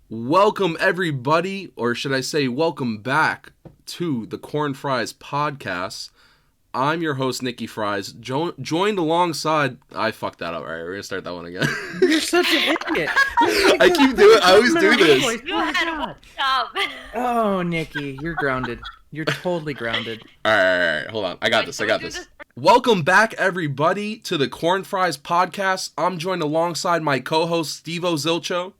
Welcome, everybody, or should I say, welcome back to the Cornfries podcast. I'm your host, Nickyfries, joined alongside. I fucked that up. All right, we're gonna start that one again. You're such an idiot. I keep doing. I always do this. You had one job. Oh, Nikki, you're grounded. You're totally grounded. All right. Hold on. I got this. Welcome back, everybody, to the Cornfries podcast. I'm joined alongside my co-host, Steveozilcho.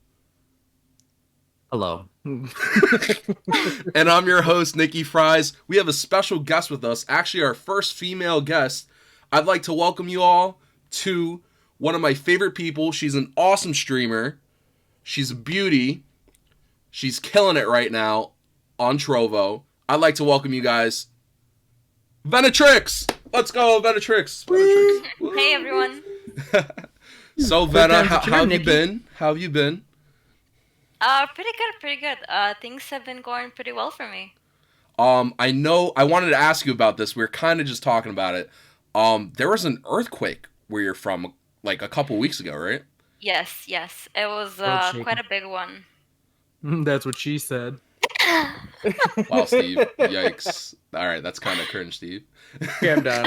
Hello. And I'm your host, Nickyfries. We have a special guest with us, actually our first female guest. I'd like to welcome you all to one of my favorite people. She's an awesome streamer. She's a beauty. She's killing it right now on Trovo. I'd like to welcome you guys, Venattrix! Let's go, Venattrix! Hey, everyone. So, Vena, how have you been? How have you been? Pretty good. Things have been going pretty well for me. I know, I wanted to ask you about this. We were kind of just talking about it. There was an earthquake where you're from, like, a couple weeks ago, right? Yes. It was quite a big one. That's what she said. Wow, Steve. Yikes. Alright, that's kind of cringe, Steve. Okay, I'm done.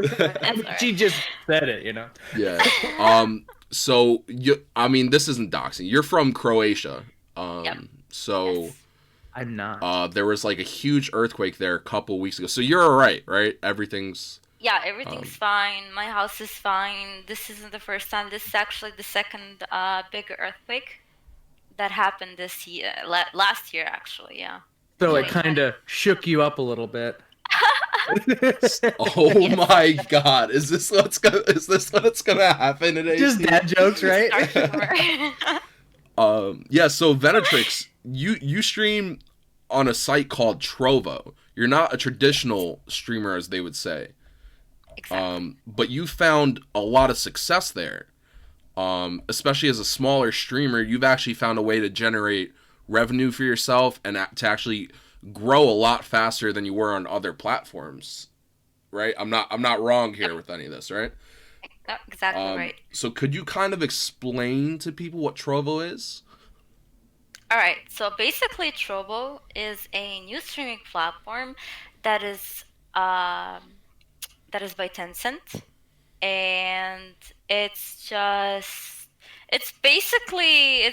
That's all She right. just said it, you know? Yeah. So, this isn't doxing. You're from Croatia. Yep. So, Yes. I'm not. there was, like, a huge earthquake there a couple weeks ago. So you're alright, right? Everything's... Yeah, everything's fine. My house is fine. This isn't the first time. This is actually the second big earthquake that happened this year. Last year, actually, yeah. So it kind of shook you up a little bit. Oh my god. Is this what's gonna happen today? Just Steve? dad jokes, right? Dark humor. Yeah, so Venattrix, you stream on a site called Trovo. You're not a traditional streamer, as they would say. Exactly. But you found a lot of success there. Especially as a smaller streamer, you've actually found a way to generate revenue for yourself and to actually grow a lot faster than you were on other platforms. Right? I'm not wrong here with any of this, right? Exactly right. So could you kind of explain to people what Trovo is? All right, so basically, Trovo is a new streaming platform that is by Tencent, and it's basically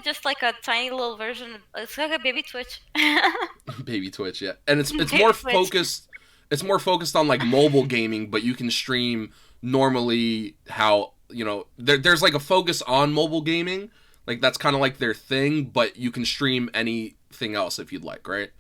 just like a tiny little version. It's like a baby Twitch. Baby Twitch, yeah. And it's Baby more Twitch. focused it's more focused on like mobile gaming, but you can stream normally how, there's like a focus on mobile gaming. Like that's kind of like their thing, but you can stream anything else if you'd like, right?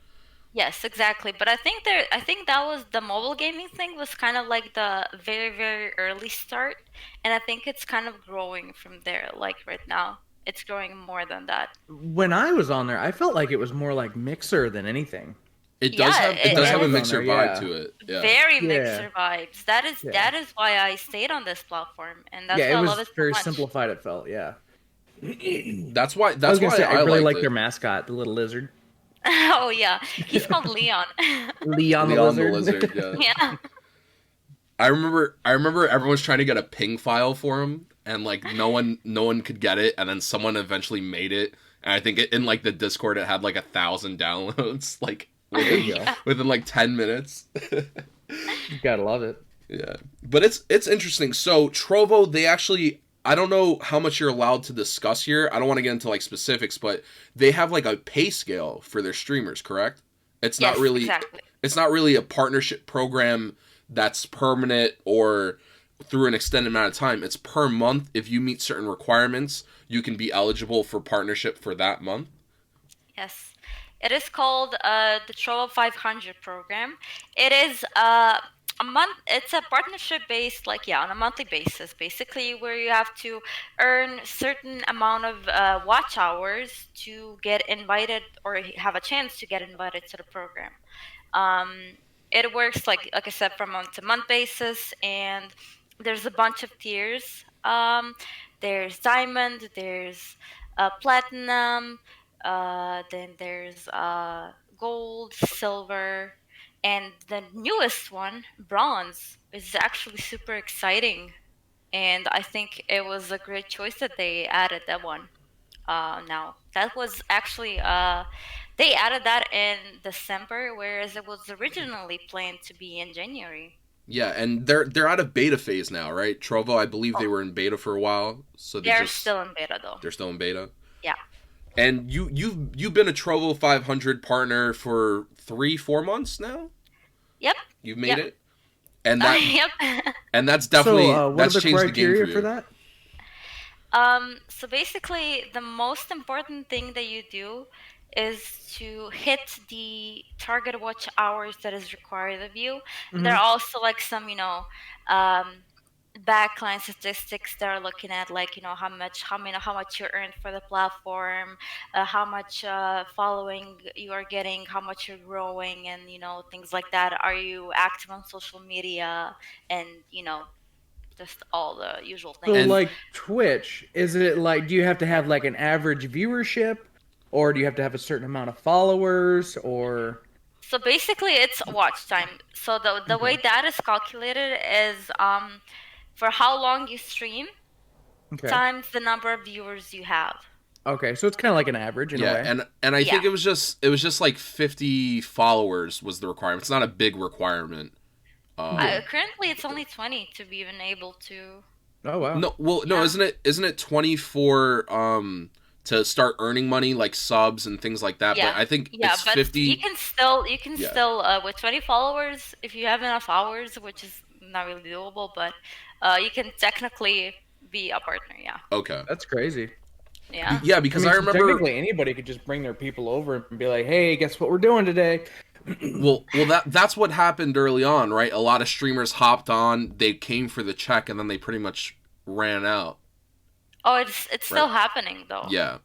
Yes, exactly. But I think that was the mobile gaming thing was kind of like the very, very early start, and I think it's kind of growing from there. Like right now, it's growing more than that. When I was on there, I felt like it was more like Mixer than anything. It does Yeah, have it it does have a is. mixer Yeah. vibe to it. Yeah. Very Yeah. mixer vibes. That is Yeah. that is why I stayed on this platform, and that's Yeah, why it I was love it so very much. simplified, it felt, yeah. That's why I was gonna say, I really liked like it. their mascot, the little lizard. Oh yeah, he's called Leon. Leon the Leon lizard. yeah. Yeah. I remember everyone's trying to get a ping file for him, and like no one could get it, and then someone eventually made it, and I think in like the Discord it had like 1,000 downloads like There you go. within like 10 minutes. You gotta love it. Yeah, but it's interesting. So Trovo, they actually, I don't know how much you're allowed to discuss here. I don't want to get into like specifics, but they have like a pay scale for their streamers, correct? It's Yes, not really exactly. it's not really a partnership program that's permanent or through an extended amount of time. It's per month. If you meet certain requirements, you can be eligible for partnership for that month. Yes. It is called the Troll 500 program. It is a month. It's a partnership based, like yeah, on a monthly basis, basically, where you have to earn certain amount of watch hours to get invited or have a chance to get invited to the program. Um, it works like I said, from month to month basis, and there's a bunch of tiers. There's diamond, there's platinum, then there's gold, silver, and the newest one, bronze, is actually super exciting. And I think it was a great choice that they added that one. now. That was actually they added that in December, whereas it was originally planned to be in January. Yeah, and they're out of beta phase now, right? Trovo, I believe they Oh, were in beta for a while, so they're still in beta though. they're still in beta. Yeah. And you've been a Trovo 500 partner for 3-4 months now. Yep. You've made Yep. it, and that Yep. and that's So, definitely what are that's the changed the game for criteria for you. that? So basically, the most important thing that you do is to hit the target watch hours that is required of you. And there Hmm. are also like some, um, backline statistics that are looking at like, how much you earned for the platform, how much following you are getting, how much you're growing, and things like that. Are you active on social media, and just all the usual So, things. And like Twitch, is it like, do you have to have like an average viewership, or do you have to have a certain amount of followers, or? So basically, it's watch time. So the way Okay. that is calculated is for how long you stream Okay. times the number of viewers you have. Okay. So it's kind of like an average in a yeah, way. and I Yeah. think it was just like 50 followers was the requirement. It's not a big requirement. Yeah. Currently, it's only 20 to be even able to. Oh wow. No, well, no, Yeah. isn't it 24 to start earning money like subs and things like that? But Yeah. I think Yeah, it's but you 50. can still Yeah. with 20 followers, if you have enough hours, which is not really doable, but you can technically be a partner. Yeah. Okay. That's crazy. Yeah. Yeah, I because mean, I so remember. technically anybody could just bring their people over and be like, "Hey, guess what we're doing today?" Well, that's what happened early on, right? A lot of streamers hopped on, they came for the check, and then they pretty much ran out, Oh, it's right? still happening though. Yeah,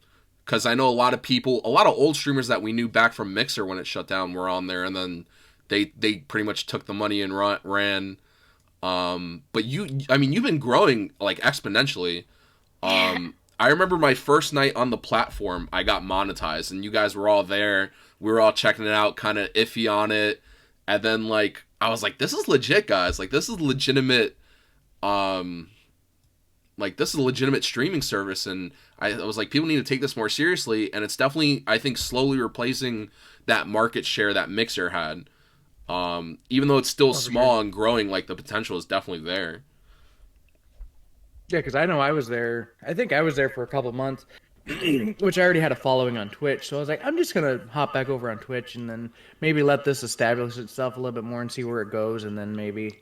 because I know a lot of people, a lot of old streamers that we knew back from Mixer when it shut down were on there, and then they pretty much took the money and ran. But I mean, you've been growing like exponentially. I remember my first night on the platform, I got monetized, and you guys were all there. We were all checking it out, kind of iffy on it, and then like I was like, "This is legit, guys! Like this is legitimate. Um, like this is a legitimate streaming service." And I was like, "People need to take this more seriously." And it's definitely, I think, slowly replacing that market share that Mixer had. Even though it's still Oh, for sure. small and growing, like the potential is definitely there. Yeah, because I know I was there. I think I was there for a couple months, which I already had a following on Twitch. So I was like, I'm just gonna hop back over on Twitch and then maybe let this establish itself a little bit more and see where it goes, and then maybe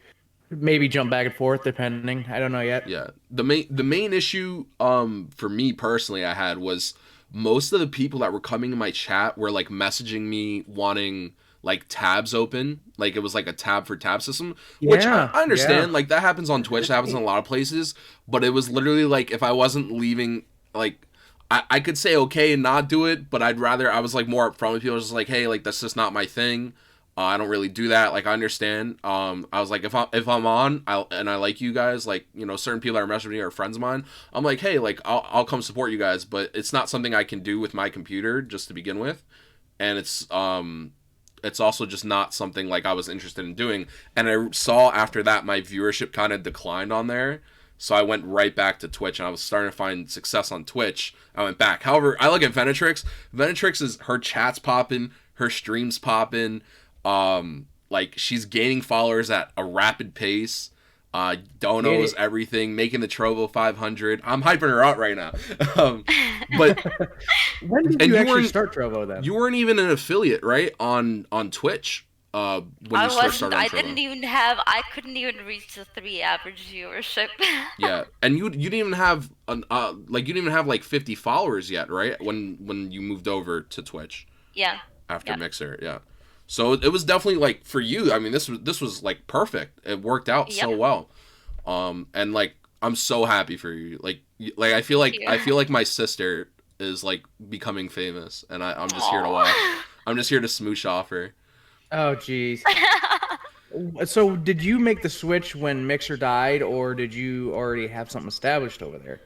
jump back and forth depending. I don't know yet. Yeah. The main issue for me personally I had was most of the people that were coming to my chat were like messaging me wanting like tabs open. Like it was like a tab for tab system, which I, Yeah, I yeah. understand. Like that happens on Twitch, that happens in a lot of places. But it was literally like if I wasn't leaving like I could say okay and not do it, but I was like more upfront with people. I was just like, hey, like that's just not my thing. I don't really do that. Like I understand. I was like, if I'm on, I like you guys, like certain people that are messaging me are friends of mine. I'm like, hey, like I'll come support you guys, but it's not something I can do with my computer just to begin with, and it's also just not something like I was interested in doing. And I saw after that my viewership kind of declined on there. So I went right back to Twitch, and I was starting to find success on Twitch. I went back. However, I look at Venattrix. Venattrix is her chat's popping, her streams popping. Like she's gaining followers at a rapid pace. Yeah. Donos everything, making the Trovo 500. I'm hyping her up right now. um, but When did and you you actually weren't start Trovo then? you weren't even an affiliate, right? On Twitch. When I you first wasn't. started on I Trovo. didn't even have. I couldn't even reach the 3 average viewership. Yeah, and you didn't even have you didn't even have like 50 followers yet, right? When you moved over to Twitch Yeah. after Yeah. Mixer, yeah. So it was definitely like for you. I mean, this was like perfect. It worked out Yep. so well. And like I'm so happy for you. Like Thank you. I feel like my sister is like becoming famous, and I'm just here to watch. Aw. I'm just here to smooch off her. Oh, geez. So did you make the switch when Mixer died, or did you already have something established over there?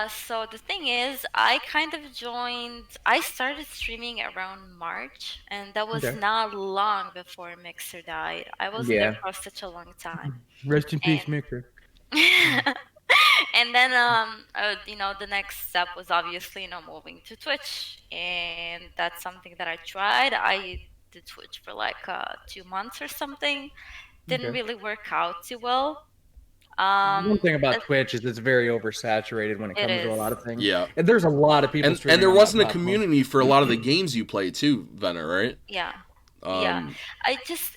So the thing is, I kind of joined. I started streaming around March, and that was Okay. not long before Mixer died. I was in there Yeah. for such a long time, Rest in peace, and Mixer. And then the next step was obviously moving to Twitch, and that's something that I tried. I did Twitch for like 2 months or something. Didn't Okay. really work out too well. One thing about It, Twitch is it's very oversaturated when it it comes to a is. lot of things. Yeah. And there's a lot of people And streaming there on that wasn't a platform. community for a lot of the games you play too, Venna, right? Yeah. Yeah. Um,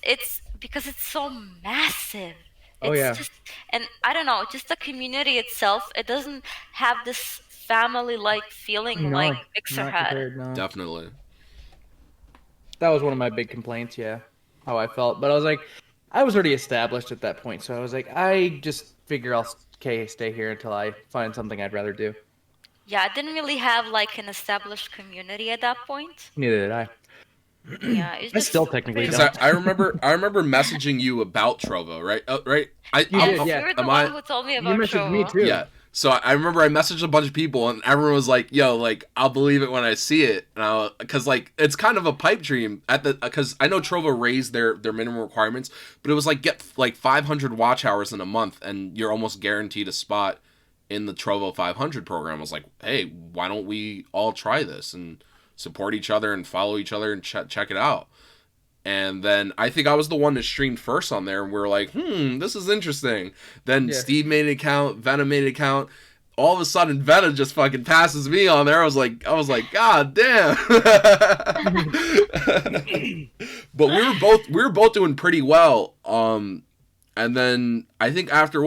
It's because it's so massive. Oh It's yeah. just, and I don't know, just the community itself, it doesn't have this family-like feeling No, like Mixer not had. compared. No. definitely. That was one of my big complaints. Yeah, how I felt. But I was like, I was already established at that point, so I was like, I just figure I'll stay here until I find something I'd rather do. Yeah, I didn't really have like an established community at that point. Neither did I. Yeah, it's I just still technically pretty Because don't. I remember messaging you about Trovo, right? Right? You Yes, did, yeah. you were the Am one I? who told me You about messaged me Trovo. too. Yeah. So I remember I messaged a bunch of people and everyone was like, "Yo, like I'll believe it when I see it." And because like it's kind of a pipe dream because I know Trovo raised their minimum requirements, but it was like get like 500 watch hours in a month and you're almost guaranteed a spot in the Trovo 500 program. I was like, "Hey, why don't we all try this and support each other and follow each other and check it out?" And then I think I was the one that streamed first on there, and we are like, this is interesting. Then Yeah. Steve made an account, Venna made an account. All of a sudden, Venna just fucking passes me on there. I was like, God damn. But we were both doing pretty well. And then I think after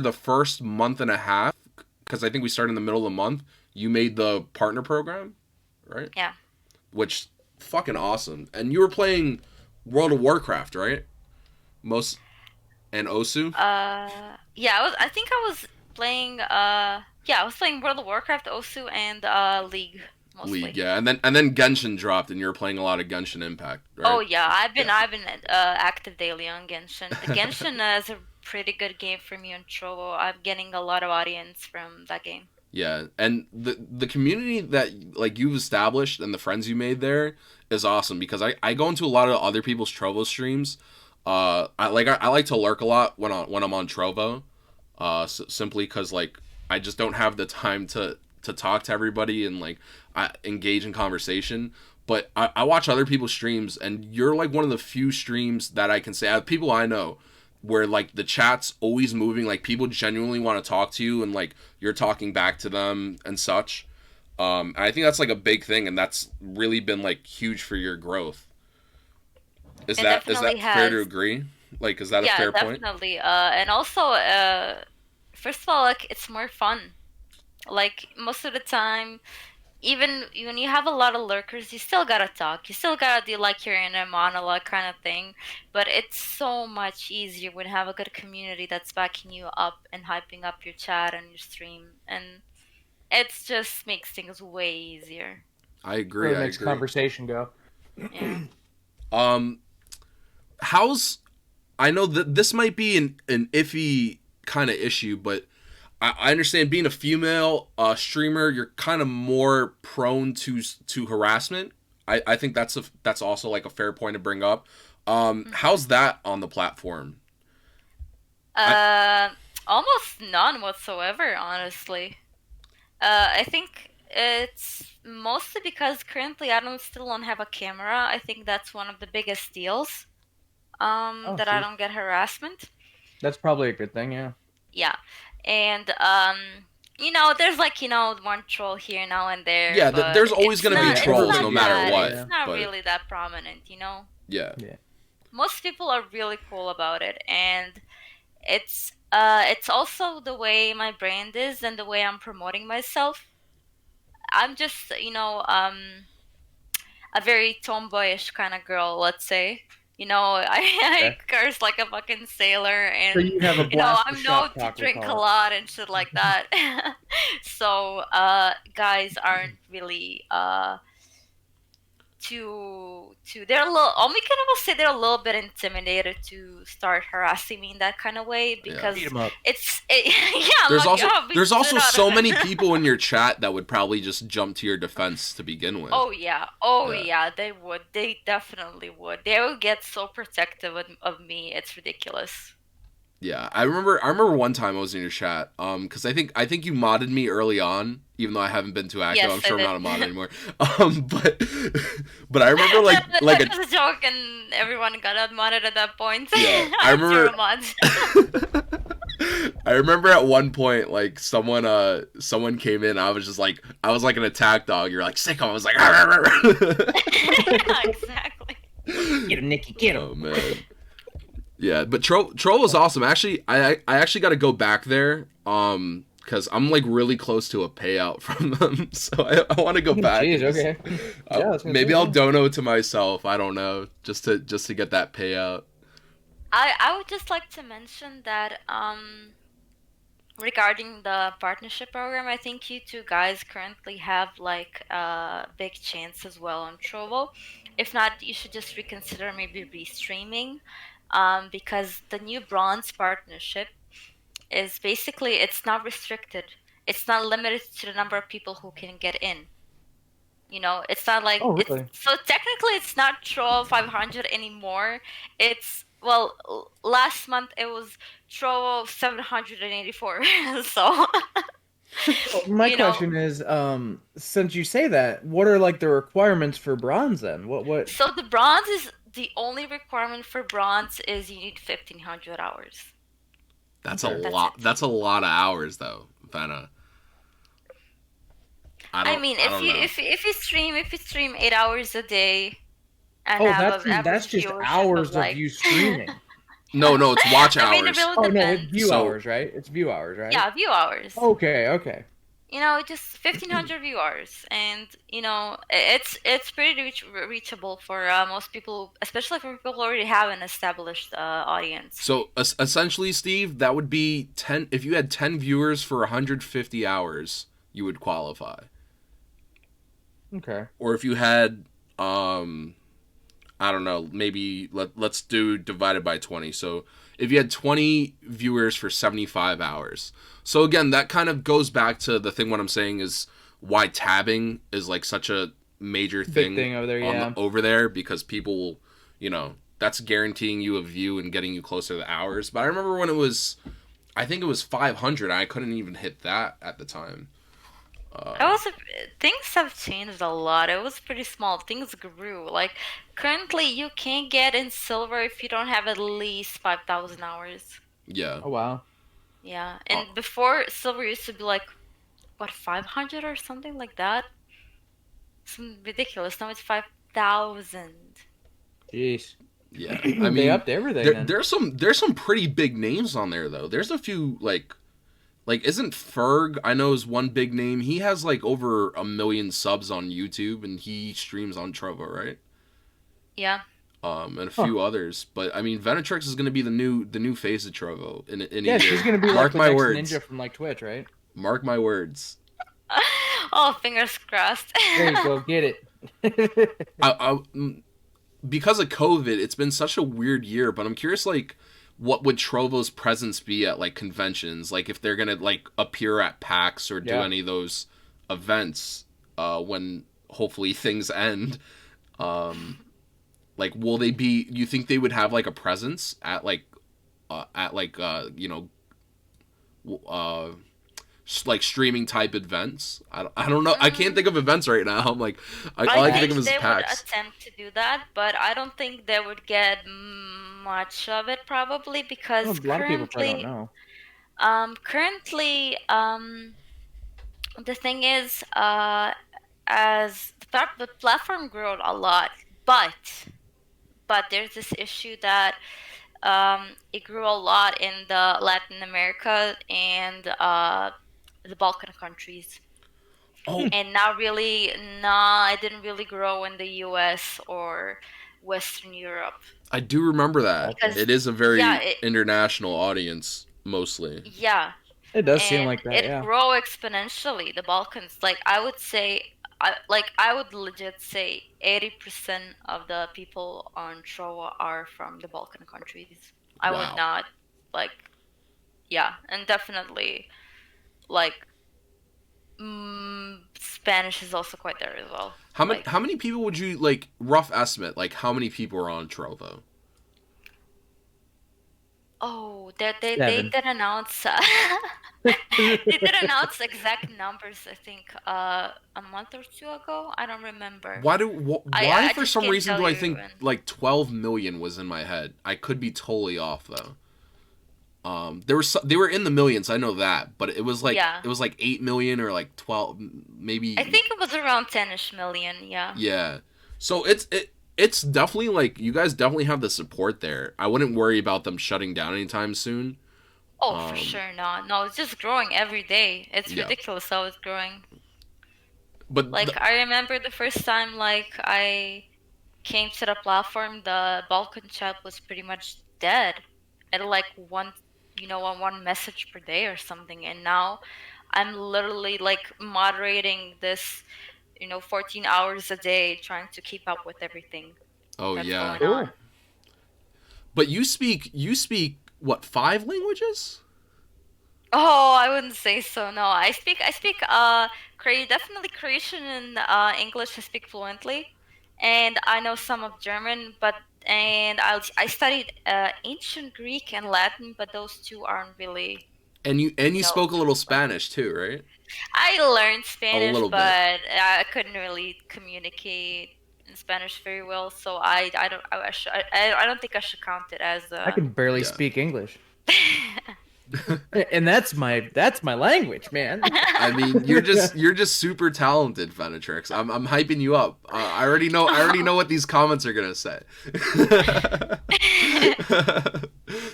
the first month and a half, because I think we started in the middle of the month, you made the partner program, right? Yeah. Which fucking awesome. And you were playing World of Warcraft, right? Most and Osu? Yeah, I think I was playing I was playing World of Warcraft, Osu, and League mostly. League, yeah. And then Genshin dropped and you were playing a lot of Genshin Impact, right? Oh yeah, I've been active daily on Genshin. The Genshin is a pretty good game for me on Trovo. I'm getting a lot of audience from that game. Yeah, and the community that like you've established and the friends you made there is awesome because I go into a lot of other people's Trovo streams. I like to lurk a lot when I'm on Trovo, simply because like I just don't have the time to talk to everybody and like I engage in conversation. But I watch other people's streams and you're like one of the few streams that I can say people I know where like the chat's always moving, like people genuinely want to talk to you and like you're talking back to them and such. And I think that's like a big thing and that's really been like huge for your growth. Is It that definitely fair to has. agree? Like is that a Yeah, fair point? definitely. And also, first of all, like it's more fun. Like most of the time, even when you have a lot of lurkers, you still gotta talk. You still gotta do like your inner monologue kind of thing. But it's so much easier when you have a good community that's backing you up and hyping up your chat and your stream, and it just makes things way easier. I agree. Really I makes agree. conversation go. Yeah. How's I know that this might be an iffy kind of issue, but I understand being a female streamer, you're kind of more prone to harassment. I think that's also like a fair point to bring up. How's that on the platform? Uh, Almost none whatsoever, honestly. I think it's mostly because currently I still don't have a camera. I think that's one of the biggest deals. That I See, don't get harassment. that's probably a good thing. Yeah. Yeah, and there's like one troll here now and there. Yeah, but there's always it's going to be not- it's trolls not no matter that- what. It's not but really that prominent. yeah, Yeah. Most people are really cool about it, and it's also the way my brand is and the way I'm promoting myself. I'm just a very tomboyish kind of girl, let's say. I Okay. curse like a fucking sailor, So and you have a blast I'm for known shop to talk, we drink a call it. lot and shit like that. So guys aren't really they're a little. We can almost say they're a little bit intimidated to start harassing me in that kind of way because Beat 'em up. yeah. I'm there's like, also "Oh, beat there's the also shit out so of many it." people in your chat that would probably just jump to your defense to begin with. Oh yeah, Yeah. they would. They definitely would. They would get so protective of me. It's ridiculous. Yeah, I remember one time I was in your chat, because I think you modded me early on, even though I haven't been too active. I'm Yes, I sure I'm did. not a mod anymore. But but I remember like That was a joke, and everyone got unmodded at that point. yeah, I I have zero remember mods. I remember at one point like someone came in, I was like an attack dog. You're like sicko. I was like Yeah, exactly. Get him, Nicky. Get oh him. man. Yeah, but Troll was awesome. Actually, I actually got to go back there, because I'm like really close to a payout from them, so I want to go back. Jeez. and just- Okay. Yeah. I was gonna maybe say, I'll yeah. dono to myself. I don't know, just to get that payout. I would just like to mention that regarding the partnership program, I think you two guys currently have like a big chance as well on Trovo. If not, you should just reconsider maybe restreaming, because the new bronze partnership is basically it's not restricted. It's not limited to the number of people who can get in. You know, it's not like Oh, it's really? so technically it's not Troll 500 anymore. It's well, last month it was Troll 784. So, Well, my you know, question is, since you say that, what are like the requirements for bronze then? What? so the bronze is the only requirement for bronze is you need 1500 hours. That's a Okay. That's lot. it. That's a lot of hours, though, Vanna. I mean, I if don't you know. if you stream 8 hours a day and Oh, have an that's average just viewership of hours of like you streaming. No, no, it's watch I mean, it hours. really Oh no, it's view depends. So hours, right? It's view hours, right? Yeah, view hours. Okay, okay. You know, just 1500 view hours, and you know, it's pretty reachable for most people, especially for people who already have an established audience. so essentially, Steve, that would be 10. If you had 10 viewers for 150 hours, you would qualify. Okay. Or if you had I don't know, maybe let's do divided by 20. So if you had 20 viewers for 75 hours. So again, that kind of goes back to the thing what I'm saying is why tabbing is like such a major Big thing thing over there, on yeah. over there, because people will, that's guaranteeing you a view and getting you closer to the hours. But I remember when I think it was 500, I couldn't even hit that at the time. I was things have changed a lot. It was pretty small. Things grew. Like currently, you can't get in silver if you don't have at least 5,000 hours. Yeah. Oh wow. Yeah, Oh, and before silver used to be like what 500 or something like that. Some ridiculous. Now it's 5,000. Jeez. yeah. I They mean, upped everything then. there's some pretty big names on there though. There's a few like isn't Ferg, I know, is one big name. He has like over 1 million subs on YouTube and he streams on Trovo, right? Yeah. And a Huh. few others. But I mean, Venattrix is going to be the new face of Trovo in a Yeah, year. she's gonna be like Mark the my next words. ninja from like Twitch, right? Mark my words. Oh, fingers crossed. There you go, get it. Because of COVID, it's been such a weird year. But I'm curious, like, what would Trovo's presence be at like conventions? Like, if they're gonna like appear at PAX or do Yeah. any of those events when hopefully things end. Like, will they be? You think they would have like a presence at like uh, like streaming type events? I don't know. I can't think of events right now. I'm like, all I I can think think of is they would PAX. attempt to do that, but I don't think they would get much of it probably Well, because a lot of people probably don't know. currently, the thing is, as the platform grew a lot, but there's this issue that it grew a lot in the Latin America and the Balkan countries, Oh, and not really, nah, it didn't really grow in the U.S. or Western Europe I do remember that. Gotcha. because It is a yeah, very international audience mostly. yeah, It does seem and like that, it yeah. grow exponentially. The Balkans, like I would say, I would legit say 80% of the people on Troa are from the Balkan countries. I would Wow. not like, yeah, and definitely like Spanish is also quite there as well. Like How many people would you like rough estimate? Like how many people are on Trovo? Oh, they 7. did announce they did announce exact numbers, I think a month or two ago. I don't remember. Why I for just some can't reason tell do I you think when. like 12 million was in my head? I could be totally off though. There was they were in the millions, I know that, but Yeah. it was like 8 million or like 12, I maybe. think it was around 10ish million, yeah. Yeah. So it's definitely like you guys definitely have the support there. I wouldn't worry about them shutting down anytime soon. Oh, for Um, sure, no. No, it's just growing every day. It's yeah. ridiculous how it's growing. But Like I remember the first time like I came to the platform, the Balkan chat was pretty much dead at like one, one message per day or something. And now I'm literally like moderating this, 14 hours a day trying to keep up with everything oh that's yeah. going on. Cool. But you speak what, 5 languages? Oh, I wouldn't say so. No, I speak definitely Croatian and English I speak fluently, and I know some of German, but and I studied ancient Greek and Latin, but those two aren't really, And you spoke a little like Spanish too, right? I learned A Spanish, little bit. but I couldn't really communicate in Spanish very well, so I don't think I should count it as I a can barely Yeah. speak English. And that's my language, man. I mean, you're just super talented, Venattrix. I'm hyping you up. I already know what these comments are gonna say.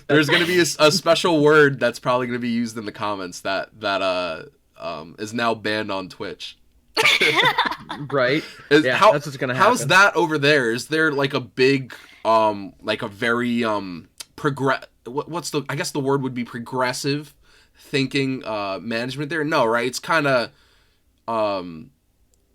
There's gonna be a special word that's probably gonna be used in the comments that is now banned on Twitch. Right? Is Yeah, how that's what's gonna how's happen. that over there? Is there like a big like a very what's the, I guess the word would be progressive thinking management there? No, right? It's kind of um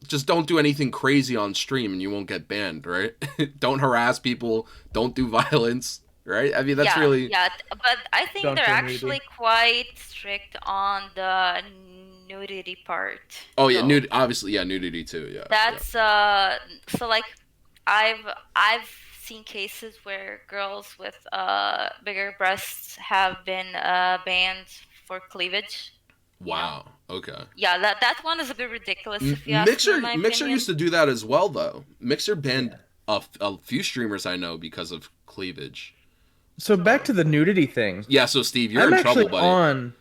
just don't do anything crazy on stream and you won't get banned, right? Don't harass people, don't do violence, right? I mean, that's Yeah, really. yeah, but I think Don't they're show actually nudity. quite strict on the nudity part, Oh yeah, though. obviously, yeah, nudity too, yeah, yeah. That's so like I've I've seen cases where girls with bigger breasts have been banned for cleavage, you know. Wow, okay. Yeah, that one is a bit ridiculous if you ask me, in Mixer my Mixer used opinion. to do that as well, though. Mixer banned Yeah. a few streamers I know because of cleavage. So back to the nudity thing. Yeah, so Steve, you're I'm in trouble, actually buddy. on.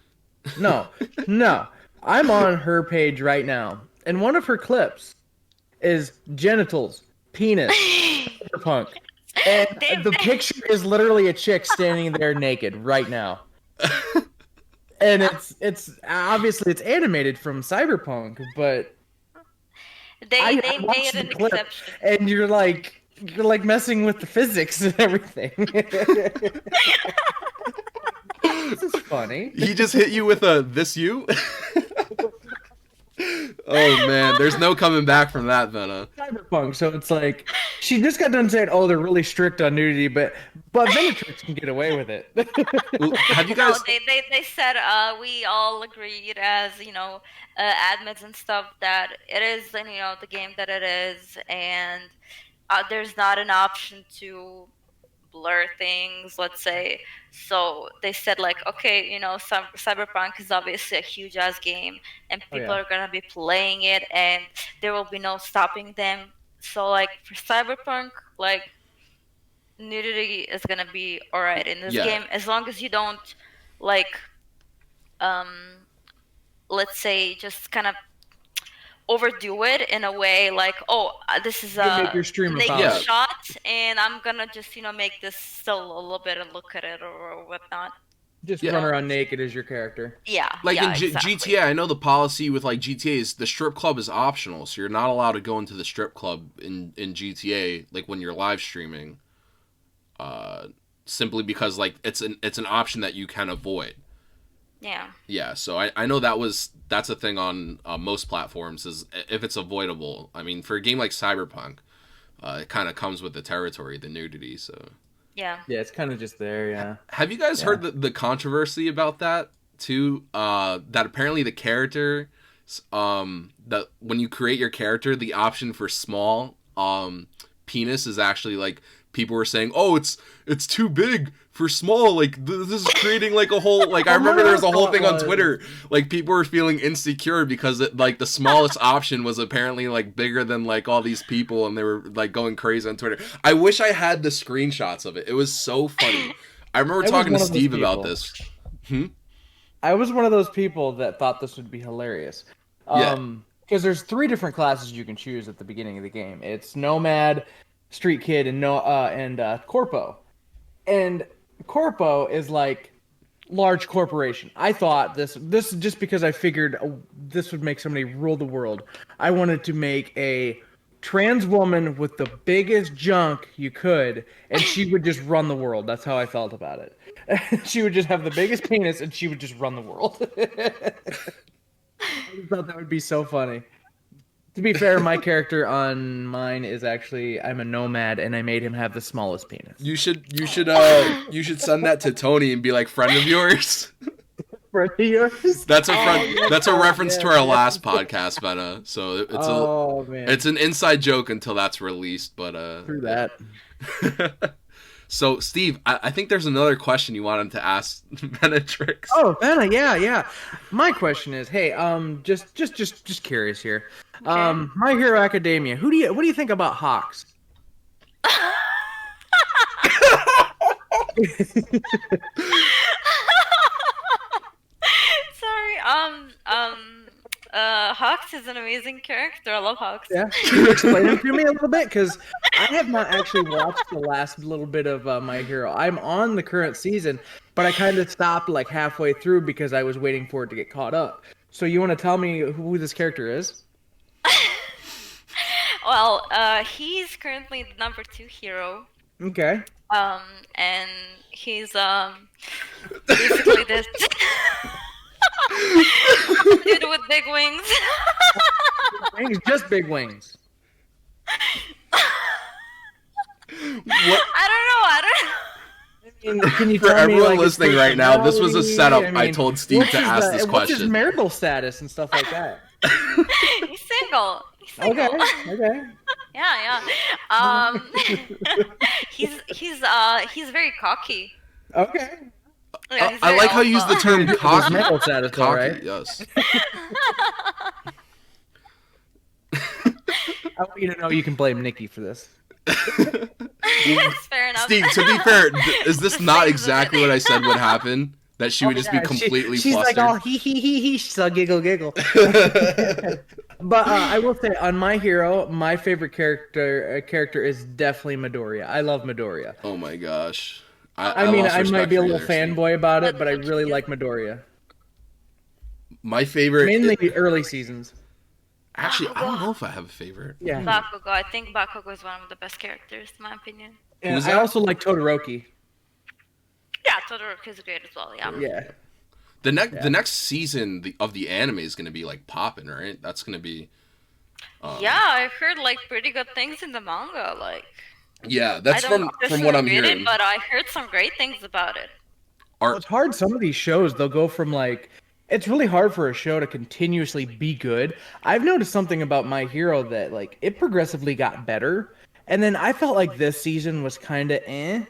No, no. I'm on her page right now, and one of her clips is genitals, penis, cyberpunk, and They the picture is literally a chick standing there naked right now. And it's obviously it's animated from cyberpunk, but I, they I made watched the an clip, exception. and you're like messing with the physics and everything. This is funny. He just hit you with a "this you." Oh man, there's no coming back from that, Vena. Cyberpunk, so it's like she just got done saying, "Oh, they're really strict on nudity," but Venattrix can get away with it. Have you No, guys? they said we all agreed as admins and stuff that it is the game that it is, and there's not an option to blur things, let's say. So they said like, okay, Cyberpunk is obviously a huge ass game, and Oh people yeah, are gonna be playing it, and there will be no stopping them. So like for Cyberpunk, like nudity is gonna be alright in this Yeah, game as long as you don't like um let's say just kind of overdo it in a way like, oh, this is you can make a your stream about naked yeah. it. shot and I'm gonna just make this still a little bit and look at it or whatnot. Just Yeah, run So around naked as your character. yeah, like in yeah, exactly. GTA, I know the policy with like GTA is the strip club is optional, so you're not allowed to go into the strip club in GTA like when you're live streaming, uh, simply because like it's an option that you can avoid. Yeah. Yeah, so I know that's a thing on most platforms is if it's avoidable. I mean, for a game like Cyberpunk, it kind of comes with the territory, the nudity. So Yeah. Yeah, it's kind of just there. Yeah, have you guys yeah. heard the controversy about that too? That apparently the character, that when you create your character, the option for small penis is actually like people were saying, "Oh, it's too big for small." Like this is creating like a whole like I remember there was a whole thing on Twitter. Like people were feeling insecure because like the smallest option was apparently like bigger than like all these people, and they were like going crazy on Twitter. I wish I had the screenshots of it. It was so funny. I remember talking to Steve about this. I was one of those people that thought this would be hilarious. Because there's 3 different classes you can choose at the beginning of the game. It's Nomad, Street Kid, and Corpo. And Corpo is like large corporation. I thought this just because I figured this would make somebody rule the world. I wanted to make a trans woman with the biggest junk you could, and she would just run the world. That's how I felt about it. She would just have the biggest penis, and she would just run the world. I just thought that would be so funny. To be fair, my character on mine is actually I'm a nomad, and I made him have the smallest penis. You should send that to Tony and be like, friend of yours. Friend of yours? That's a reference to our last podcast, Vena. So it's an inside joke until that's released, but True that. So, Steve, I think there's another question you wanted to ask Venattrix. Oh, Vena, yeah. My question is, hey, just curious here. Okay. My Hero Academia. What do you think about Hawks? Sorry. Hawks is an amazing character. I love Hawks. Yeah. Can you explain it to me a little bit? Because I have not actually watched the last little bit of My Hero. I'm on the current season, but I kind of stopped like halfway through because I was waiting for it to get caught up. So you want to tell me who this character is? Well, he's currently the number 2 hero. Okay. And he's basically this dude with big wings. Just big wings. What? I don't know. Can you For tell me, everyone like, listening his right now, this was a setup. personality? I told Steve to ask this What's his question. marital status and stuff like that? He's single. Okay. Yeah. He's very cocky. Okay. Yeah, he's I very like how you use the alpha. term His cocky. mental status, though, Cocky, right? yes. I want you to know you can blame Nikki for this. That's fair enough. Steve, to be fair, is this The not same exactly what I said would happen? That she would just be Yeah, completely she's flustered? like, oh, he, she's all giggle. But I will say, on My Hero, my favorite character is definitely Midoriya. I love Midoriya. Oh my gosh. I mean, lost I might respect be a for you little there, Steve. fanboy about it, but I really like Midoriya. My favorite... Mainly the early seasons. Actually, I don't know if I have a favorite. Yeah. Bakugo. I think Bakugo is one of the best characters, in my opinion. And Who's I that? also like Todoroki. Yeah, Todoroki is great as well. Yeah. Yeah. The next season of the anime is going to be like popping, right? That's going to be... Yeah, I heard like pretty good things in the manga. Like, Yeah, that's I don't from what I'm read hearing. it, but I heard some great things about it. Well, it's hard. Some of these shows, they'll go from like... It's really hard for a show to continuously be good. I've noticed something about My Hero that like it progressively got better. And then I felt like this season was kind of eh.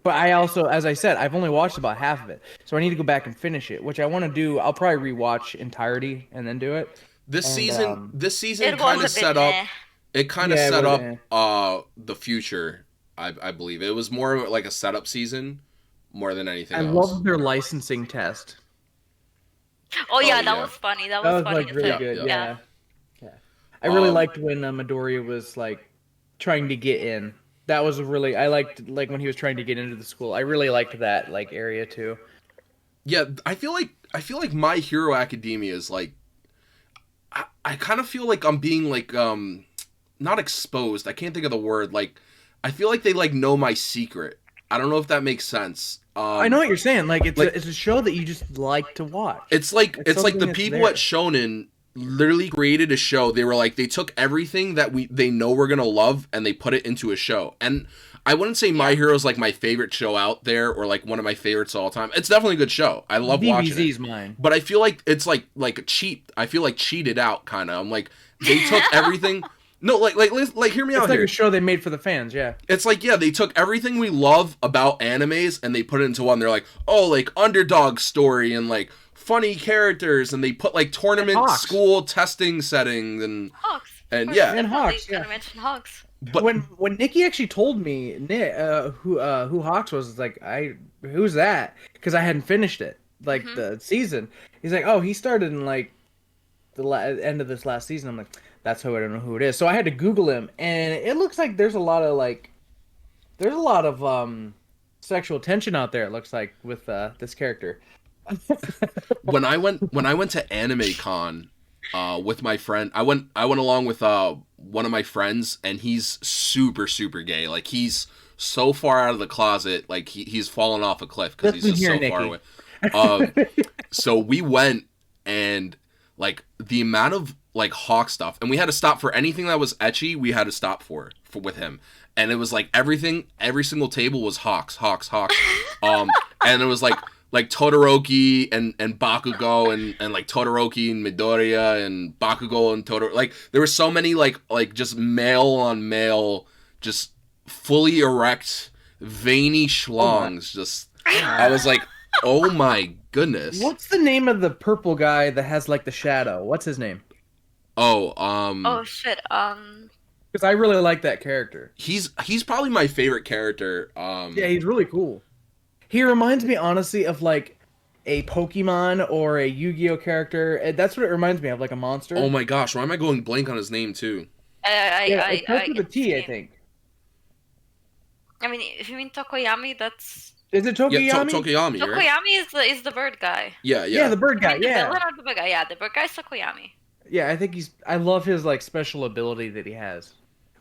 But I also, as I said, I've only watched about half of it. So I need to go back and finish it, which I want to do. I'll probably rewatch entirety and then do it. This season It kind was of a bit set up... meh. It kind of Yeah, it set was, up the future, I believe. It was more like a setup season more than anything I else. love their licensing test. Oh yeah, Oh, that yeah. was funny. That That was was funny. like really as good. heck. Yeah. I really Um, liked when Midoriya was like trying to get in. That was really I liked like when he was trying to get into the school. I really liked that like area too. Yeah, I feel like My Hero Academia is like I kind of feel like I'm being like not exposed. I can't think of the word. Like I feel like they like know my secret. I don't know if that makes sense. I know what you're saying. Like it's like- it's a show that you just like to watch. It's like It's it's like the something that's people there. at Shonen literally created a show. They were like they took everything that they know we're gonna love and they put it into a show. And I wouldn't say My Hero is like my favorite show out there or like one of my favorites of all time. It's definitely a good show. I love watching it. DBZ's mine. But I feel like it's like a cheat. I feel like cheated out kind of. I'm like they took everything. No, like hear me It's out like here. a show they made for the fans, yeah. It's like, yeah, they took everything we love about animes and they put it into one. They're like, oh, like underdog story and like funny characters, and they put like tournament school testing settings Hawks. and yeah, and Hawks. Yeah. Gotta mention Hawks. But when Nikki actually told me who Hawks was, like, who's that? Because I hadn't finished it, like the season. He's like, oh, he started in like the end of this last season. I'm like, that's who I don't know who it is. So I had to Google him, and it looks like there's a lot of sexual tension out there. It looks like with this character. when I went to Anime Con with my friend, I went along with one of my friends, and he's super gay. Like, he's so far out of the closet, like he's fallen off a cliff because he's just so Nikki. far away. So we went, and like the amount of like Hawk stuff, and we had to stop for anything that was ecchi. We had to stop for with him, and it was like every single table was Hawks. And it was like Todoroki and Bakugo and like Todoroki and Midoriya and Bakugo and Todoroki. Like, there were so many like just male on male, just fully erect, veiny schlongs. Just, I was like, oh my goodness. What's the name of the purple guy that has like the shadow? What's his name? Oh shit. Because I really like that character. He's probably my favorite character. Yeah, he's really cool. He reminds me, honestly, of like a Pokemon or a Yu-Gi-Oh character. That's what it reminds me of, like a monster. Oh my gosh, why am I going blank on his name too? It starts with a T, I think. I mean, if you mean Tokoyami, that's... Is it Tokoyami? Yeah, Tokoyami, right? Tokoyami is the bird guy. Yeah, the bird guy. I mean, the villain or the bird guy? Yeah, the bird guy's Tokoyami. Yeah, I think I love his like special ability that he has,